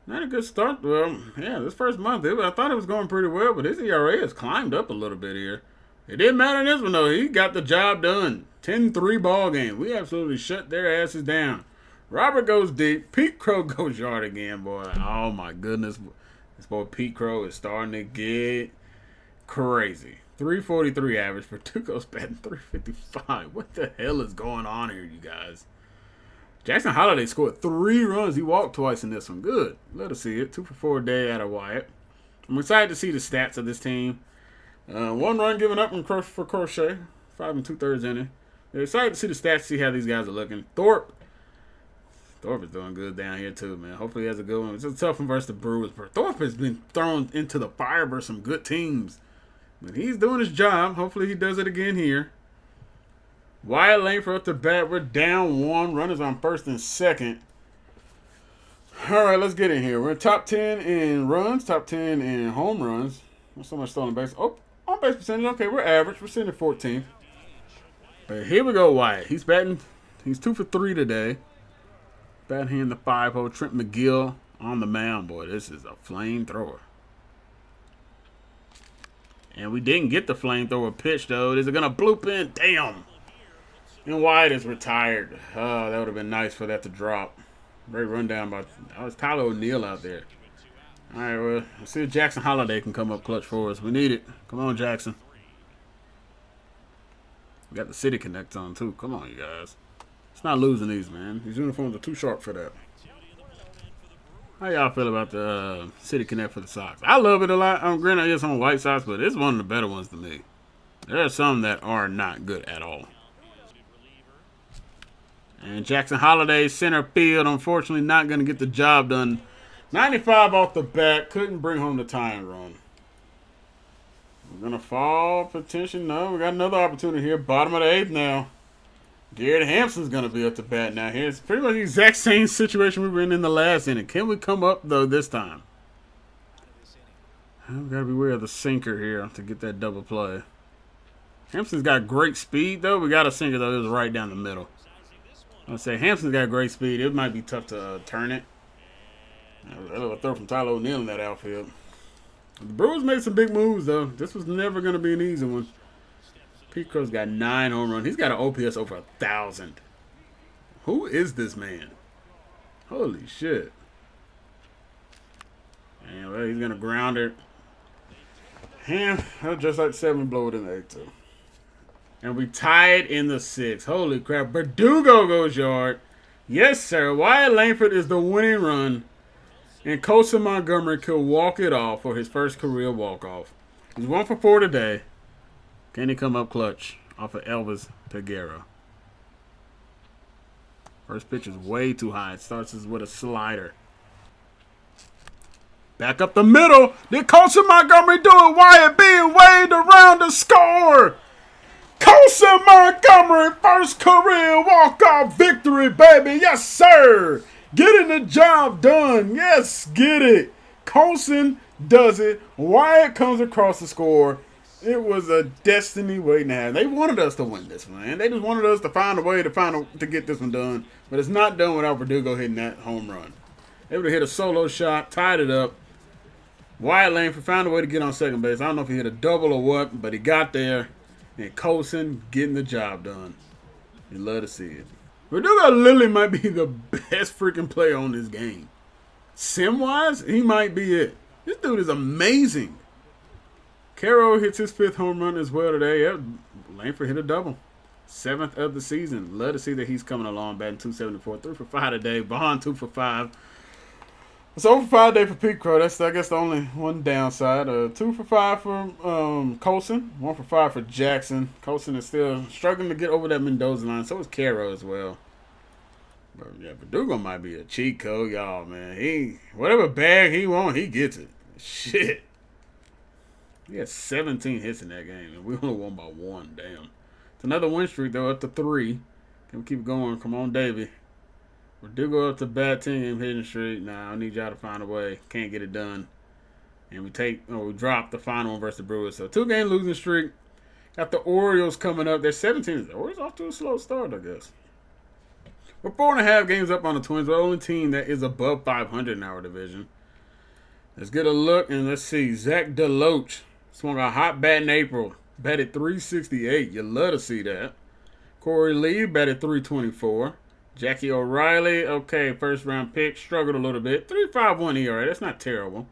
not a good start. Well, yeah, this first month, I thought it was going pretty well, but his ERA has climbed up a little bit here. It didn't matter in this one, though. He got the job done. 10-3 ball game. We absolutely shut their asses down. Robert goes deep. Pete Crow goes yard again, boy. Oh, my goodness. This boy Pete Crow is starting to get crazy. 343 average. Verdugo's batting 355. What the hell is going on here, you guys? Jackson Holliday scored 3 runs. He walked twice in this one. Good. Love to see it. 2 for 4 a day out of Wyatt. I'm excited to see the stats of this team. 1 run given up for Crochet. 5 2/3 inning. They're excited to see the stats, see how these guys are looking. Thorpe is doing good down here too, man. Hopefully he has a good one. It's a tough one versus the Brewers, but Thorpe has been thrown into the fire versus some good teams. But he's doing his job. Hopefully he does it again here. Wyatt Langford up to bat. We're down 1. Runners on first and second. All right, let's get in here. We're in top 10 in runs, top 10 in home runs. Not so much stolen base. Oh, on base percentage. Okay, we're average. We're sitting at 14th. But here we go, Wyatt. He's batting. He's 2 for 3 today. Batting here in the 5-hole. Trent McGill on the mound. Boy, this is a flamethrower. And we didn't get the flamethrower pitch, though. Is it going to bloop in? Damn. And Wyatt is retired. Oh, that would have been nice for that to drop. Very rundown by... Oh, it's Tyler O'Neill out there. All right, well, let's see if Jackson Holliday can come up clutch for us. We need it. Come on, Jackson. We got the City Connect on, too. Come on, you guys. It's not losing these, man. These uniforms are too sharp for that. How y'all feel about the City Connect for the Sox? I love it a lot. Granted, I guess I'm a White Sox, but it's one of the better ones to me. There are some that are not good at all. And Jackson Holliday, center field, unfortunately not going to get the job done. 95 off the bat. Couldn't bring home the tying run. We're going to fall. Potential. No, we got another opportunity here. Bottom of the 8th now. Garrett Hampson's going to be up to bat now. Here's pretty much the exact same situation we were in the last inning. Can we come up, though, this time? We've got to be aware of the sinker here to get that double play. Hampson's got great speed, though. We got a sinker, though. It was right down the middle. I'll say Hampson's got great speed. It might be tough to turn it. A throw from Tyler O'Neill in that outfield. The Brewers made some big moves, though. This was never going to be an easy one. Pete Crow's got 9 home runs. He's got an OPS over 1,000. Who is this man? Holy shit. And well, he's going to ground it. And just like 7, blow it in the 8 too. And we tied in the 6th. Holy crap. Verdugo goes yard. Yes, sir. Wyatt Langford is the winning run. And Colson Montgomery could walk it off for his first career walk-off. He's 1 for 4 today. Can he come up clutch off of Elvis Peguero? First pitch is way too high. It starts with a slider. Back up the middle. Did Colson Montgomery do it? Wyatt being waved around to score. Colson Montgomery, first career walk-off victory, baby. Yes, sir. Getting the job done. Yes, get it. Colson does it. Wyatt comes across the score. It was a destiny waiting to happen. They wanted us to win this one, man. They just wanted us to find a way to get this one done. But it's not done without Verdugo hitting that home run. Able to hit a solo shot, tied it up. Wyatt Langford found a way to get on second base. I don't know if he hit a double or what, but he got there. And Colson getting the job done. You love to see it. Verdugo literally might be the best freaking player on this game. Sim-wise, he might be it. This dude is amazing. Carroll hits his 5th home run as well today. Yep, Langford hit a double. 7th of the season. Love to see that he's coming along, batting .274. 3 for 5 today. Bond 2 for 5. It's over 5 day for Pete Crow. That's, I guess, the only one downside. 2 for 5 for Colson. 1 for 5 for Jackson. Colson is still struggling to get over that Mendoza line. So is Carroll as well. But yeah, Verdugo might be a cheat code, y'all, man. Whatever bag he wants, he gets it. Shit. He had 17 hits in that game, and we only won by 1. Damn. It's another win streak, though, up to 3. Can we keep going? Come on, Davey. Verdugo up to bat team, hitting streak. Nah, I need y'all to find a way. Can't get it done. And we drop the final one versus the Brewers. So 2-game losing streak. Got the Orioles coming up. They're 17. The Orioles off to a slow start, I guess. We're 4.5 games up on the Twins. We're the only team that is above 500 in our division. Let's get a look, and let's see. Zach DeLoach swung a hot bat in April. Batted .368. You love to see that. Corey Lee batted .324. Jackie O'Reilly, okay, first round pick, struggled a little bit. 3.51 ERA, that's not terrible.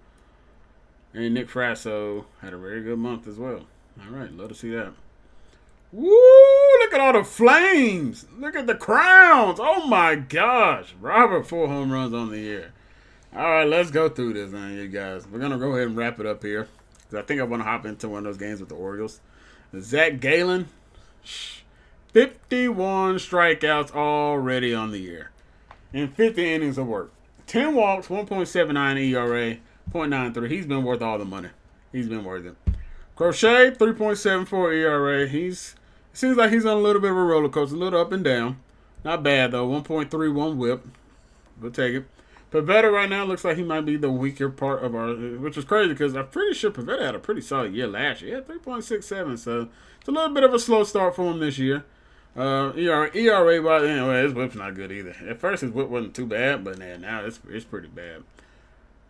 And Nick Frasso had a very good month as well. All right, love to see that. Woo, look at all the flames. Look at the crowns. Oh my gosh. Robert, 4 home runs on the year. All right, let's go through this, man, you guys. We're going to go ahead and wrap it up here. Because I think I want to hop into one of those games with the Orioles. Zach Gallen, 51 strikeouts already on the year. And 50 innings of work. 10 walks, 1.79 ERA, .93. He's been worth all the money. He's been worth it. Crochet, 3.74 ERA. It seems like he's on a little bit of a roller coaster, a little up and down. Not bad, though. 1.31 whip. We'll take it. Pavetta right now looks like he might be the weaker part of our, which is crazy because I'm pretty sure Pavetta had a pretty solid year last year. He had 3.67, so it's a little bit of a slow start for him this year. ERA, by anyway, his whip's not good either. At first, his whip wasn't too bad, but now it's pretty bad.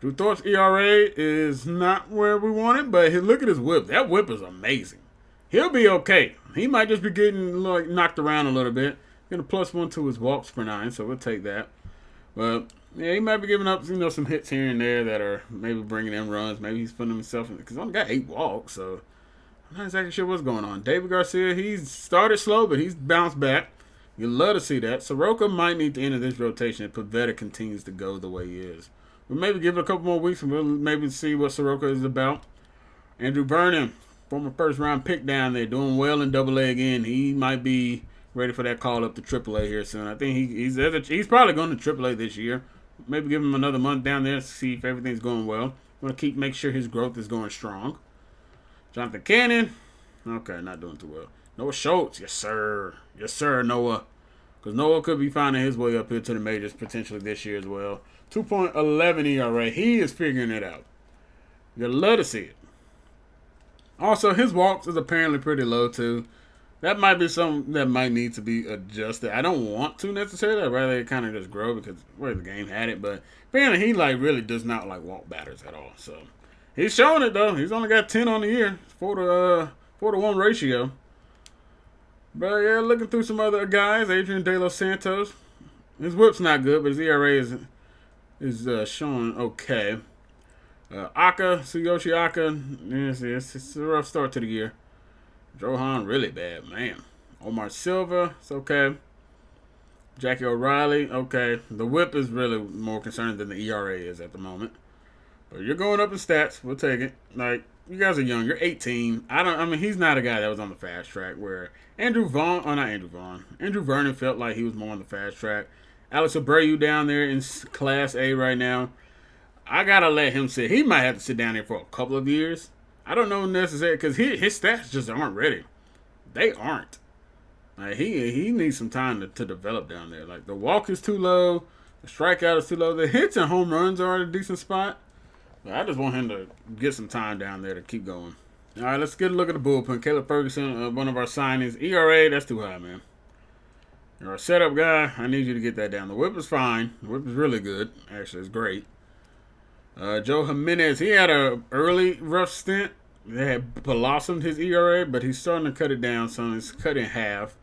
Drew Thorpe's ERA is not where we want it, but look at his whip. That whip is amazing. He'll be okay. He might just be getting like knocked around a little bit. Getting a +1 to his walks per 9, so we'll take that. But yeah, he might be giving up, some hits here and there that are maybe bringing in runs. Maybe he's putting himself in, because he only got 8 walks, so I'm not exactly sure what's going on. David Garcia, he's started slow, but he's bounced back. You'd love to see that. Soroka might need to enter this rotation if Pavetta continues to go the way he is. We'll maybe give it a couple more weeks and we'll maybe see what Soroka is about. Andrew Vernon, former first-round pick down there, doing well in Double-A again. He might be ready for that call up to Triple-A here soon. I think he's probably going to Triple-A this year. Maybe give him another month down there to see if everything's going well. Want to make sure his growth is going strong. Jonathan Cannon, okay, not doing too well. Noah Schultz, yes sir, Noah, because Noah could be finding his way up here to the majors potentially this year as well. 2.11 ERA, he is figuring it out. You'd love to see it. Also, his walks is apparently pretty low too. That might be something that might need to be adjusted. I don't want to necessarily. I'd rather it kind of just grow because the game had it. But apparently he really does not like walk batters at all. So he's showing it though. He's only got 10 on the year. 4-to-1 ratio. But yeah, looking through some other guys. Adrian De Los Santos. His whip's not good, but his ERA is showing okay. Tsuyoshi Aka, it's a rough start to the year. Johan, really bad, man. Omar Silva, it's okay. Jackie O'Reilly, okay. The whip is really more concerning than the ERA is at the moment. But you're going up in stats, we'll take it. Like, you guys are young, you're 18. He's not a guy that was on the fast track where Andrew Vernon felt like he was more on the fast track. Alex Abreu down there in Class A right now. I gotta let him sit. He might have to sit down there for a couple of years. I don't know necessarily because his stats just aren't ready. They aren't. Like he needs some time to develop down there. Like the walk is too low, the strikeout is too low. The hits and home runs are at a decent spot. But I just want him to get some time down there to keep going. All right, let's get a look at the bullpen. Caleb Ferguson, one of our signings. ERA, that's too high, man. You're a setup guy. I need you to get that down. The whip is fine. The whip is really good. Actually, it's great. Joe Jimenez, he had a early rough stint. They had blossomed his ERA, but he's starting to cut it down, so he's cut in half.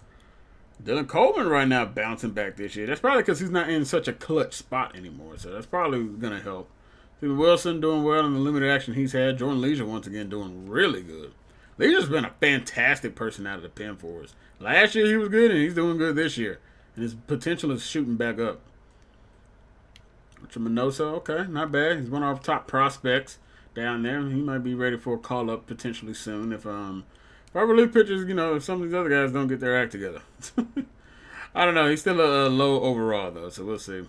Dylan Coleman right now bouncing back this year. That's probably because he's not in such a clutch spot anymore, so that's probably going to help. Steven Wilson doing well in the limited action he's had. Jordan Leisure once again doing really good. Leisure's been a fantastic person out of the pen for us. Last year he was good, and he's doing good this year. And his potential is shooting back up. Richard Minoso, okay, not bad. He's one of our top prospects down there. He might be ready for a call-up potentially soon if our relief pitchers, if some of these other guys don't get their act together. I don't know. He's still a low overall, though, so we'll see.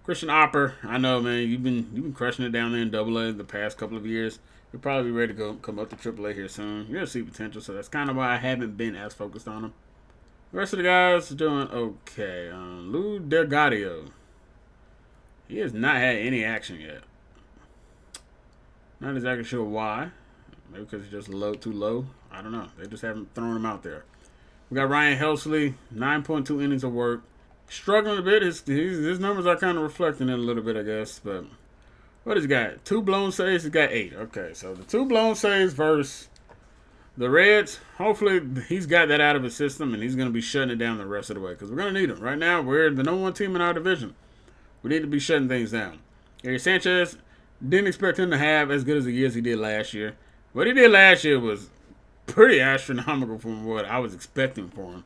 Christian Opper, I know, man, you've been crushing it down there in Double-A the past couple of years. You'll probably be ready to come up to Triple-A here soon. You're going to see potential, so that's kind of why I haven't been as focused on him. The rest of the guys are doing okay. Lou Delgadio. He has not had any action yet. Not exactly sure why. Maybe because he's just too low. I don't know. They just haven't thrown him out there. We got Ryan Helsley, 9.2 innings of work. Struggling a bit. His numbers are kind of reflecting it a little bit, I guess. But what has he got? 2 blown saves. He's got 8. Okay, so the 2 blown saves versus the Reds. Hopefully he's got that out of his system and he's going to be shutting it down the rest of the way because we're going to need him. Right now, we're the number 1 team in our division. We need to be shutting things down. Gary Sanchez, didn't expect him to have as good as the years he did last year. What he did last year was pretty astronomical from what I was expecting for him.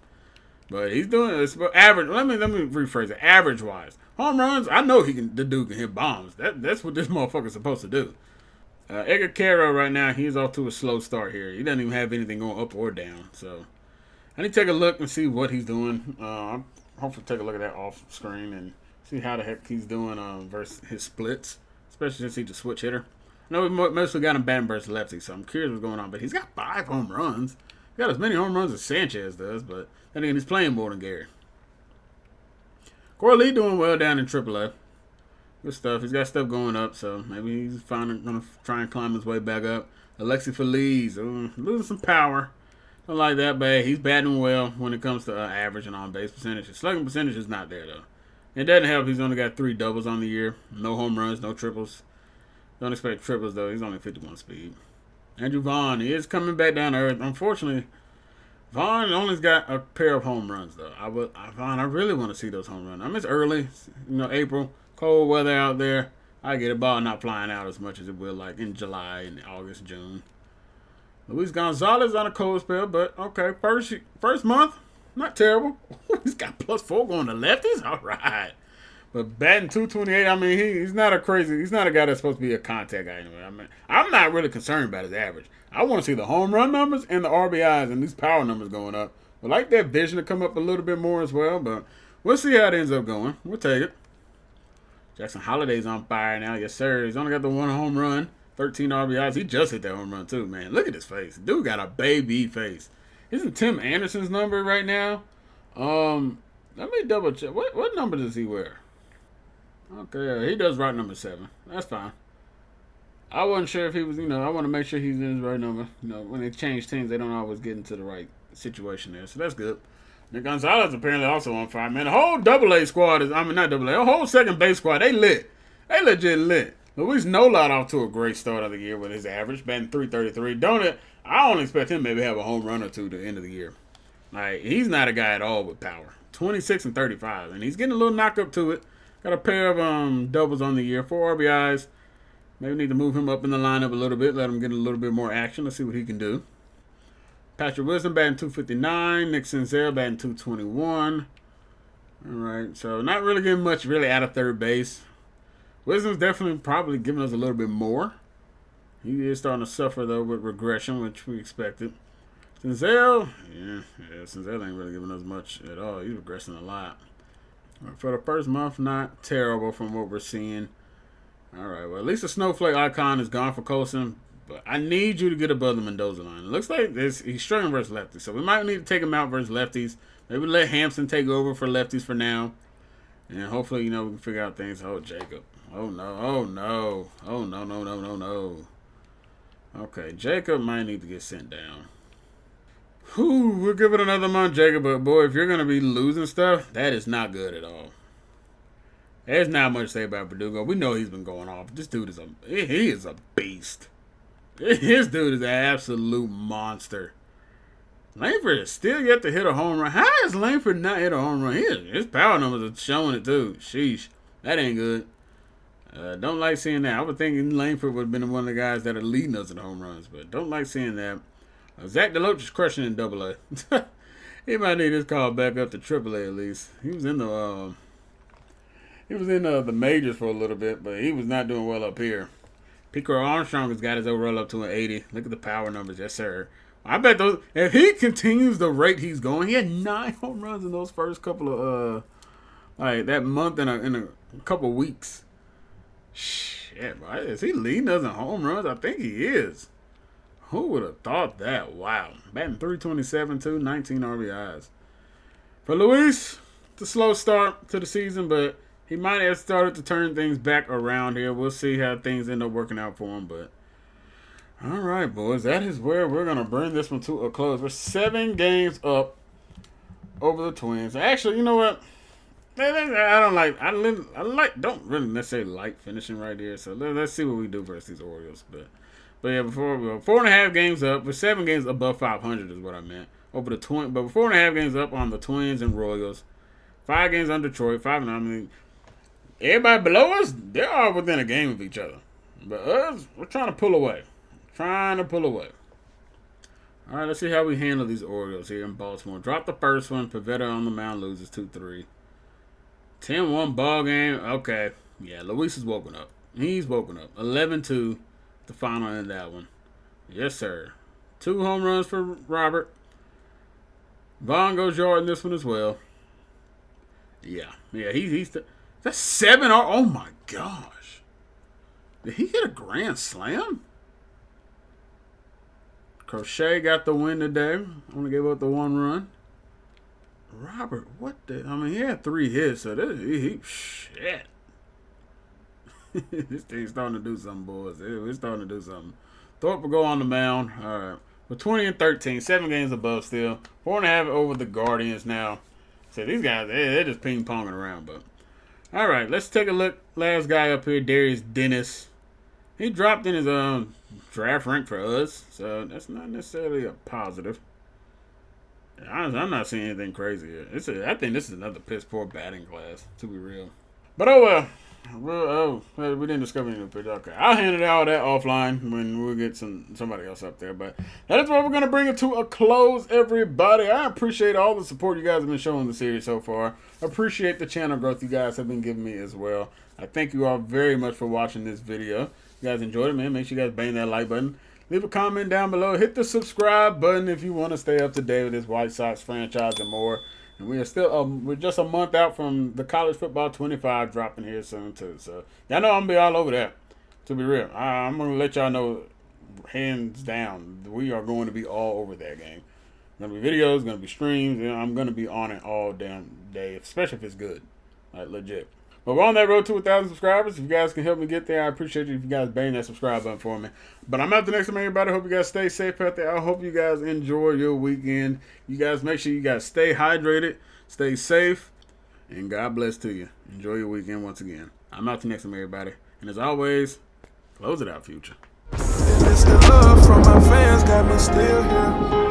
But he's doing this average. Let me rephrase it. Average-wise. Home runs, I know the dude can hit bombs. That's what this motherfucker's supposed to do. Edgar Carroll right now, he's off to a slow start here. He doesn't even have anything going up or down. So I need to take a look and see what he's doing. I'll hopefully take a look at that off screen and see how the heck he's doing versus his splits, especially since he's a switch hitter. I know we mostly got him batting versus lefty, so I'm curious what's going on. But he's got 5 home runs. He got as many home runs as Sanchez does, but then again, he's playing more than Gary. Corey Lee doing well down in AAA. Good stuff. He's got stuff going up, so maybe he's finally going to try and climb his way back up. Alexi Feliz, losing some power. Don't like that, but he's batting well when it comes to average and on-base percentage. His slugging percentage is not there, though. It doesn't help. He's only got 3 doubles on the year. No home runs, no triples. Don't expect triples, though. He's only 51 speed. Andrew Vaughn, he is coming back down to earth. Unfortunately, Vaughn only's got a pair of home runs, though. I really want to see those home runs. I mean, it's early, April, cold weather out there. I get a ball not flying out as much as it will like in July and August, June. Luis Gonzalez on a cold spell, but okay, first month, not terrible. He's got +4 going to lefties. All right. But batting .228, I mean, he's not a guy that's supposed to be a contact guy anyway. I mean, I'm not really concerned about his average. I want to see the home run numbers and the RBIs and these power numbers going up. I'd like that vision to come up a little bit more as well, but we'll see how it ends up going. We'll take it. Jackson Holliday's on fire now. Yes, sir. He's only got the 1 home run, 13 RBIs. He just hit that home run, too, man. Look at his face. Dude got a baby face. Isn't Tim Anderson's number right now? Let me double check. What number does he wear? Okay, he does right number 7. That's fine. I wasn't sure if he was, I want to make sure he's in his right number. When they change teams, they don't always get into the right situation there. So that's good. Nick Gonzalez apparently also on fire, man. The whole AA squad not AA, the whole second base squad, they lit. They legit lit. Luis Nolat off to a great start of the year with his average, batting .333. I only expect him maybe have a home run or two to the end of the year. Like, he's not a guy at all with power. 26 and 35, and he's getting a little knock up to it. Got a pair of doubles on the year, 4 RBIs. Maybe need to move him up in the lineup a little bit, let him get a little bit more action. Let's see what he can do. Patrick Wisdom batting .259. Nick Senzel batting .221. All right, so not really getting much really out of third base. Wisdom's definitely probably giving us a little bit more. He is starting to suffer, though, with regression, which we expected. Senzel, Senzel ain't really giving us much at all. He's regressing a lot. For the first month, not terrible from what we're seeing. All right, well, at least the snowflake icon is gone for Colson, but I need you to get above the Mendoza line. It looks like he's struggling versus lefties, so we might need to take him out versus lefties. Maybe let Hampson take over for lefties for now, and hopefully, we can figure out things. Oh, Jacob. Oh, no. Oh, no. Oh, no. Okay, Jacob might need to get sent down. Whew, we'll give it another month, Jacob, but boy, if you're going to be losing stuff, that is not good at all. There's not much to say about Verdugo. We know he's been going off. This dude is he is a beast. This dude is an absolute monster. Langford is still yet to hit a home run. How has Langford not hit a home run? His power numbers are showing it too. Sheesh. That ain't good. Don't like seeing that. I would think Langford would have been one of the guys that are leading us in home runs, but don't like seeing that. Zach DeLoach is crushing in AA. He might need his call back up to AAA at least. He was in the majors for a little bit, but he was not doing well up here. Pico Armstrong has got his overall up to an 80. Look at the power numbers, yes sir. I bet those, if he continues the rate he's going, he had 9 home runs in those first couple of that month in a couple weeks. Shit, bro. Is he leading us in home runs? I think he is. Who would have thought that? Wow. Batting .327 too, 19 RBIs. For Luis, it's a slow start to the season, but he might have started to turn things back around here. We'll see how things end up working out for him, but all right, boys. That is where we're going to bring this one to a close. We're 7 games up over the Twins. Actually, you know what? I don't really necessarily like finishing right here. So let's see what we do versus these Orioles. But yeah, before we go, 4.5 games up. We're 7 games above 500 is what I meant. Over the Twins, but 4.5 games up on the Twins and Royals. 5 games on Detroit. 5-9. I mean, everybody below us, they're all within a game of each other. But us, we're trying to pull away. All right, let's see how we handle these Orioles here in Baltimore. Drop the first one. Pivetta on the mound loses 2-3. 10-1 ball game. Okay. Yeah, Luis is woken up. He's woken up. 11-2, the final end of that one. Yes, sir. 2 home runs for Robert. Vaughn goes yard in this one as well. Yeah, that's 7. Oh, my gosh. Did he hit a grand slam? Crochet got the win today. Only gave up the 1 run. Robert, he had 3 hits, so shit. This thing's starting to do something, boys. It's starting to do something. Thorpe will go on the mound. All right. We're 20-13, 7 games above still. 4.5 over the Guardians now. So these guys, they're just ping-ponging around. But all right, let's take a look. Last guy up here, Darius Dennis. He dropped in his draft rank for us, so that's not necessarily a positive. Honestly, I'm not seeing anything crazy here. I think this is another piss poor batting class, to be real. But oh well. Well, we didn't discover any new pitch. Okay, I'll hand it all that offline when we'll get somebody else up there. But that is where we're gonna bring it to a close, everybody. I appreciate all the support you guys have been showing the series so far. Appreciate the channel growth you guys have been giving me as well. I thank you all very much for watching this video. If you guys enjoyed it, man, make sure you guys bang that like button. Leave a comment down below. Hit the subscribe button if you want to stay up to date with this White Sox franchise and more. And we are still we're just a month out from the college football 25 dropping here soon too. So y'all know I'm gonna be all over that. To be real, I'm gonna let y'all know hands down we are going to be all over that game. Gonna be videos, gonna be streams, and I'm gonna be on it all damn day, especially if it's good, like legit. But we're on that road to 1,000 subscribers. If you guys can help me get there, I appreciate you if you guys bang that subscribe button for me. But I'm out the next time, everybody. Hope you guys stay safe out there. I hope you guys enjoy your weekend. You guys make sure you guys stay hydrated, stay safe, and God bless to you. Enjoy your weekend once again. I'm out the next time, everybody. And as always, close it out, Future. And it's the love from my fans got me still here.